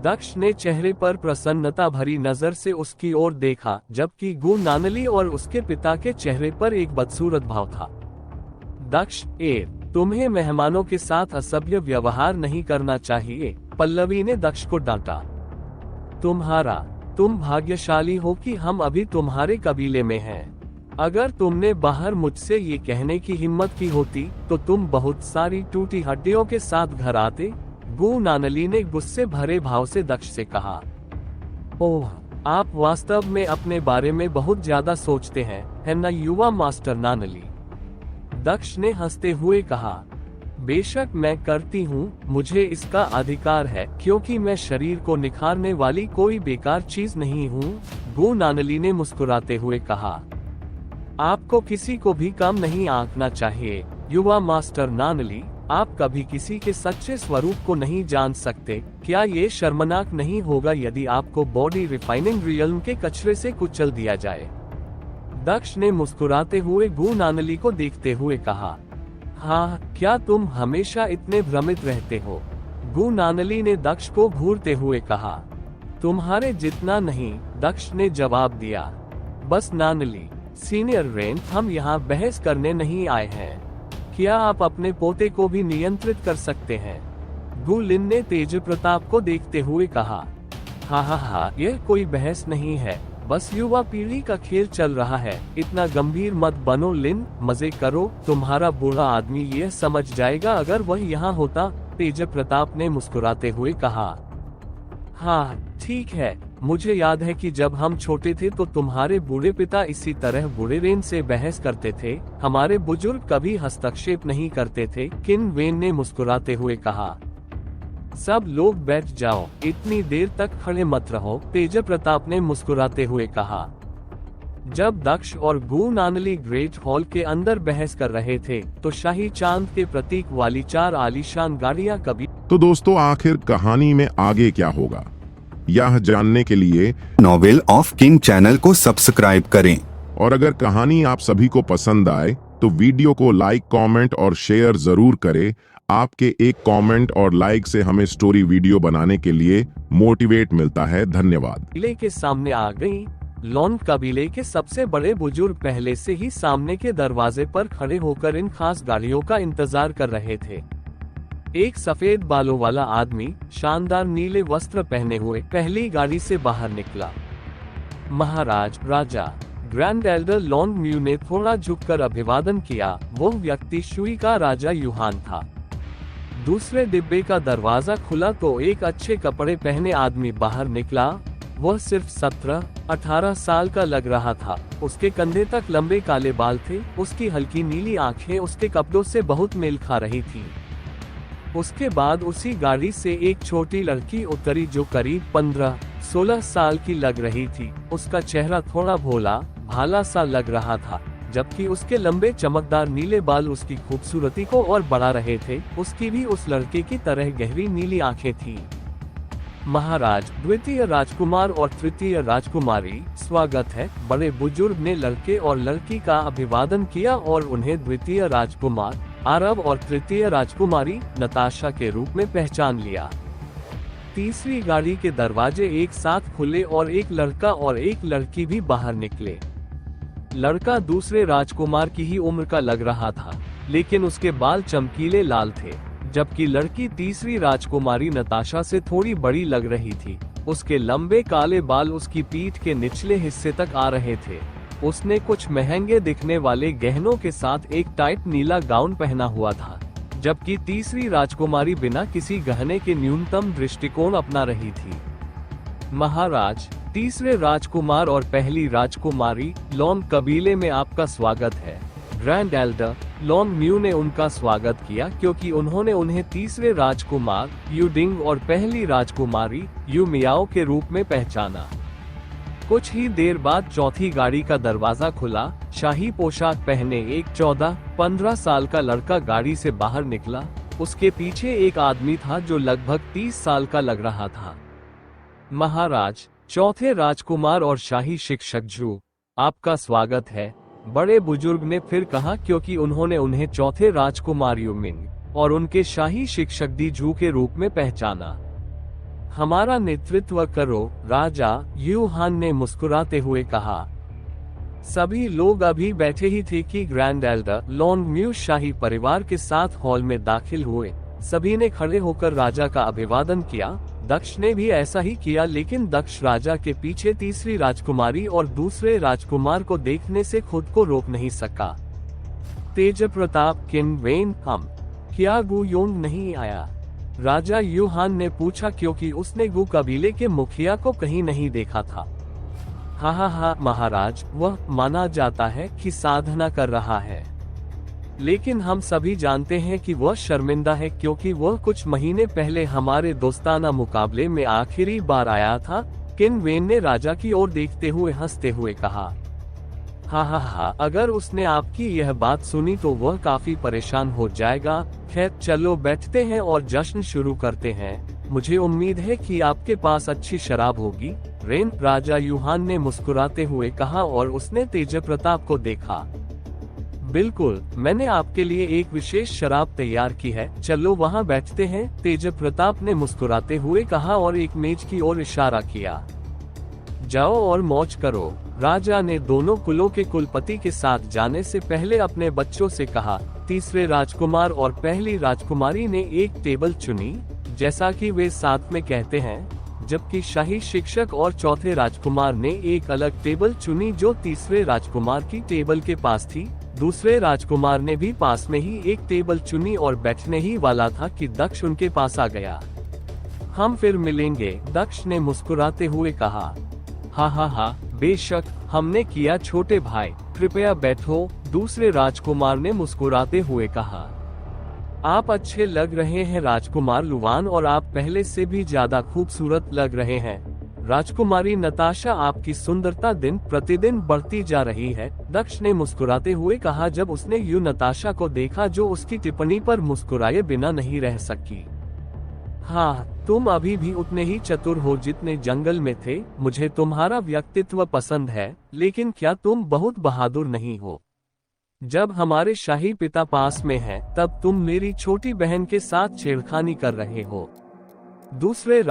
दक्ष ने चेहरे पर प्रसन्नता भरी नजर से उसकी ओर देखा, जबकि गु नानली और उसके पिता के चेहरे पर एक बदसूरत भाव था। दक्ष, तुम्हें मेहमानों के साथ असभ्य व्यवहार नहीं करना चाहिए, पल्लवी ने दक्ष को डांटा। तुम भाग्यशाली हो कि हम अभी तुम्हारे कबीले में हैं। अगर तुमने बाहर मुझसे ये कहने की हिम्मत की होती तो तुम बहुत सारी टूटी हड्डियों के साथ घर आते। गु नानली ने गुस्से भरे भाव से दक्ष से कहा। ओह, आप वास्तव में अपने बारे में बहुत ज्यादा सोचते हैं, है ना युवा मास्टर नानली? दक्ष ने हंसते हुए कहा। बेशक मैं करती हूँ, मुझे इसका अधिकार है, क्योंकि मैं शरीर को निखारने वाली कोई बेकार चीज नहीं हूँ। गु नानली ने मुस्कुराते हुए कहा। आपको किसी को भी कम नहीं आंकना चाहिए युवा मास्टर नानली, आप कभी किसी के सच्चे स्वरूप को नहीं जान सकते। क्या ये शर्मनाक नहीं होगा यदि आपको बॉडी रिफाइनिंग रियल्म के कचरे से कुचल दिया जाए? दक्ष ने मुस्कुराते हुए गु नानली को देखते हुए कहा। हाँ, क्या तुम हमेशा इतने भ्रमित रहते हो? गु नानली ने दक्ष को घूरते हुए कहा। तुम्हारे जितना नहीं, दक्ष ने जवाब दिया। बस नानली सीनियर रेन, हम यहाँ बहस करने नहीं आए हैं। क्या आप अपने पोते को भी नियंत्रित कर सकते हैं? गु लिन ने तेज प्रताप को देखते हुए कहा। हाँ, यह कोई बहस नहीं है, बस युवा पीढ़ी का खेल चल रहा है। इतना गंभीर मत बनो लिन, मजे करो। तुम्हारा बूढ़ा आदमी यह समझ जाएगा अगर वह यहाँ होता, तेज प्रताप ने मुस्कुराते हुए कहा। हाँ ठीक है, मुझे याद है कि जब हम छोटे थे तो तुम्हारे बूढ़े पिता इसी तरह बूढ़े रेन से बहस करते थे। हमारे बुजुर्ग कभी हस्तक्षेप नहीं करते थे, किन वेन ने मुस्कुराते हुए कहा। सब लोग बैठ जाओ, इतनी देर तक खड़े मत रहो, तेज प्रताप ने मुस्कुराते हुए कहा। जब दक्ष और गु नानली ग्रेट हॉल के अंदर बहस कर रहे थे तो शाही चांद के प्रतीक वाली 4 आलीशान गाड़ियां कभी। तो दोस्तों, आखिर कहानी में आगे क्या होगा, यह जानने के लिए नॉवेल ऑफ किंग चैनल को सब्सक्राइब करें। और अगर कहानी आप सभी को पसंद आए तो वीडियो को लाइक, कमेंट और शेयर जरूर करें। आपके एक कमेंट और लाइक से हमें स्टोरी वीडियो बनाने के लिए मोटिवेट मिलता है। धन्यवाद। किले के सामने आ गई। लॉन कबीले के सबसे बड़े बुजुर्ग पहले से ही सामने के दरवाजे पर खड़े होकर इन खास गाड़ियों का इंतजार कर रहे थे। एक सफेद बालों वाला आदमी शानदार नीले वस्त्र पहने हुए पहली गाड़ी से बाहर निकला। महाराज, राजा, ग्रैंड एल्डर लॉन म्यू ने थोड़ा झुककर अभिवादन किया। वो व्यक्ति शुई का राजा यूहान था। दूसरे डिब्बे का दरवाजा खुला तो एक अच्छे कपड़े पहने आदमी बाहर निकला। वह सिर्फ 17-18 साल का लग रहा था। उसके कंधे तक लंबे काले बाल थे। उसकी हल्की नीली आंखें उसके कपड़ों से बहुत मेल खा रही थीं। उसके बाद उसी गाड़ी से एक छोटी लड़की उतरी जो करीब 15-16 साल की लग रही थी। उसका चेहरा थोड़ा भोला भाला सा लग रहा था, जबकि उसके लंबे चमकदार नीले बाल उसकी खूबसूरती को और बढ़ा रहे थे। उसकी भी उस लड़के की तरह गहरी नीली आंखें थीं। महाराज, द्वितीय राजकुमार और तृतीय राजकुमारी, स्वागत है। बड़े बुजुर्ग ने लड़के और लड़की का अभिवादन किया और उन्हें द्वितीय राजकुमार आरव और तृतीय राजकुमारी नताशा के रूप में पहचान लिया। तीसरी गाड़ी के दरवाजे एक साथ खुले और एक लड़का और एक लड़की भी बाहर निकले। लड़का दूसरे राजकुमार की ही उम्र का लग रहा था, लेकिन उसके बाल चमकीले लाल थे, जबकि लड़की तीसरी राजकुमारी नताशा से थोड़ी बड़ी लग रही थी। उसके लंबे काले बाल उसकी पीठ के निचले हिस्से तक आ रहे थे। उसने कुछ महंगे दिखने वाले गहनों के साथ एक टाइट नीला गाउन पहना हुआ था, जबकि तीसरी राजकुमारी बिना किसी गहने के न्यूनतम दृष्टिकोण अपना रही थी। महाराज, तीसरे राजकुमार और पहली राजकुमारी लॉन कबीले में आपका स्वागत है। ग्रैंड एल्डर लॉन म्यू ने उनका स्वागत किया क्योंकि उन्होंने उन्हें तीसरे राजकुमार यूडिंग और पहली राजकुमारी यू मियाओ के रूप में पहचाना। कुछ ही देर बाद चौथी गाड़ी का दरवाजा खुला। शाही पोशाक पहने एक 14-15 साल का लड़का गाड़ी से बाहर निकला। उसके पीछे एक आदमी था जो लगभग 30 साल का लग रहा था। महाराज, चौथे राजकुमार और शाही शिक्षक जू, आपका स्वागत है, बड़े बुजुर्ग ने फिर कहा क्योंकि उन्होंने उन्हें चौथे राजकुमार यूमिंग और उनके शाही शिक्षक दी जू के रूप में पहचाना। हमारा नेतृत्व करो, राजा, यूहान ने मुस्कुराते हुए कहा। सभी लोग अभी बैठे ही थे कि ग्रैंड एल्डर लॉन म्यू शाही परिवार के साथ हॉल में दाखिल हुए। सभी ने खड़े होकर राजा का अभिवादन किया। दक्ष ने भी ऐसा ही किया, लेकिन दक्ष राजा के पीछे तीसरी राजकुमारी और दूसरे राजकुमार को देखने से खुद को रोक नहीं सका। तेज प्रताप किन वेन हम क्या गु योंग नहीं आया? राजा यूहान ने पूछा, क्योंकि उसने गु कबीले के मुखिया को कहीं नहीं देखा था। हा महाराज, वह माना जाता है कि साधना कर रहा है, लेकिन हम सभी जानते हैं कि वह शर्मिंदा है, क्योंकि वह कुछ महीने पहले हमारे दोस्ताना मुकाबले में आखिरी बार आया था। किन वेन ने राजा की ओर देखते हुए हंसते हुए कहा, हा, अगर उसने आपकी यह बात सुनी तो वह काफी परेशान हो जाएगा। खैर चलो बैठते हैं और जश्न शुरू करते हैं। मुझे उम्मीद है कि आपके पास अच्छी शराब होगी। रेन, राजा यूहान ने मुस्कुराते हुए कहा और उसने तेज प्रताप को देखा। बिल्कुल, मैंने आपके लिए एक विशेष शराब तैयार की है, चलो वहाँ बैठते हैं, तेज प्रताप ने मुस्कुराते हुए कहा और एक मेज की ओर इशारा किया। जाओ और मौज करो। राजा ने दोनों कुलों के कुलपति के साथ जाने से पहले अपने बच्चों से कहा। तीसरे राजकुमार और पहली राजकुमारी ने एक टेबल चुनी, जैसा कि वे साथ में कहते हैं, जबकि शाही शिक्षक और चौथे राजकुमार ने एक अलग टेबल चुनी जो तीसरे राजकुमार की टेबल के पास थी। दूसरे राजकुमार ने भी पास में ही एक टेबल चुनी और बैठने ही वाला था कि दक्ष उनके पास आ गया। हम फिर मिलेंगे, दक्ष ने मुस्कुराते हुए कहा। हा, बेशक, हमने किया छोटे भाई, कृपया बैठो, दूसरे राजकुमार ने मुस्कुराते हुए कहा। आप अच्छे लग रहे हैं राजकुमार लुवान, और आप पहले से भी ज्यादा खूबसूरत लग रहे हैं। राजकुमारी नताशा, आपकी सुंदरता दिन प्रतिदिन बढ़ती जा रही है, दक्ष ने मुस्कुराते हुए कहा जब उसने यू नताशा को देखा जो उसकी टिप्पणी पर मुस्कुराए बिना नहीं रह सकी। हाँ, तुम अभी भी उतने ही चतुर हो जितने जंगल में थे। मुझे तुम्हारा व्यक्तित्व पसंद है, लेकिन क्या तुम बहुत बहादुर नहीं हो? जब हमारे शाही पिता पास में हैं, तब तुम मेरी छोटी बहन के साथ छेड़खानी कर रहे हो। दूसरे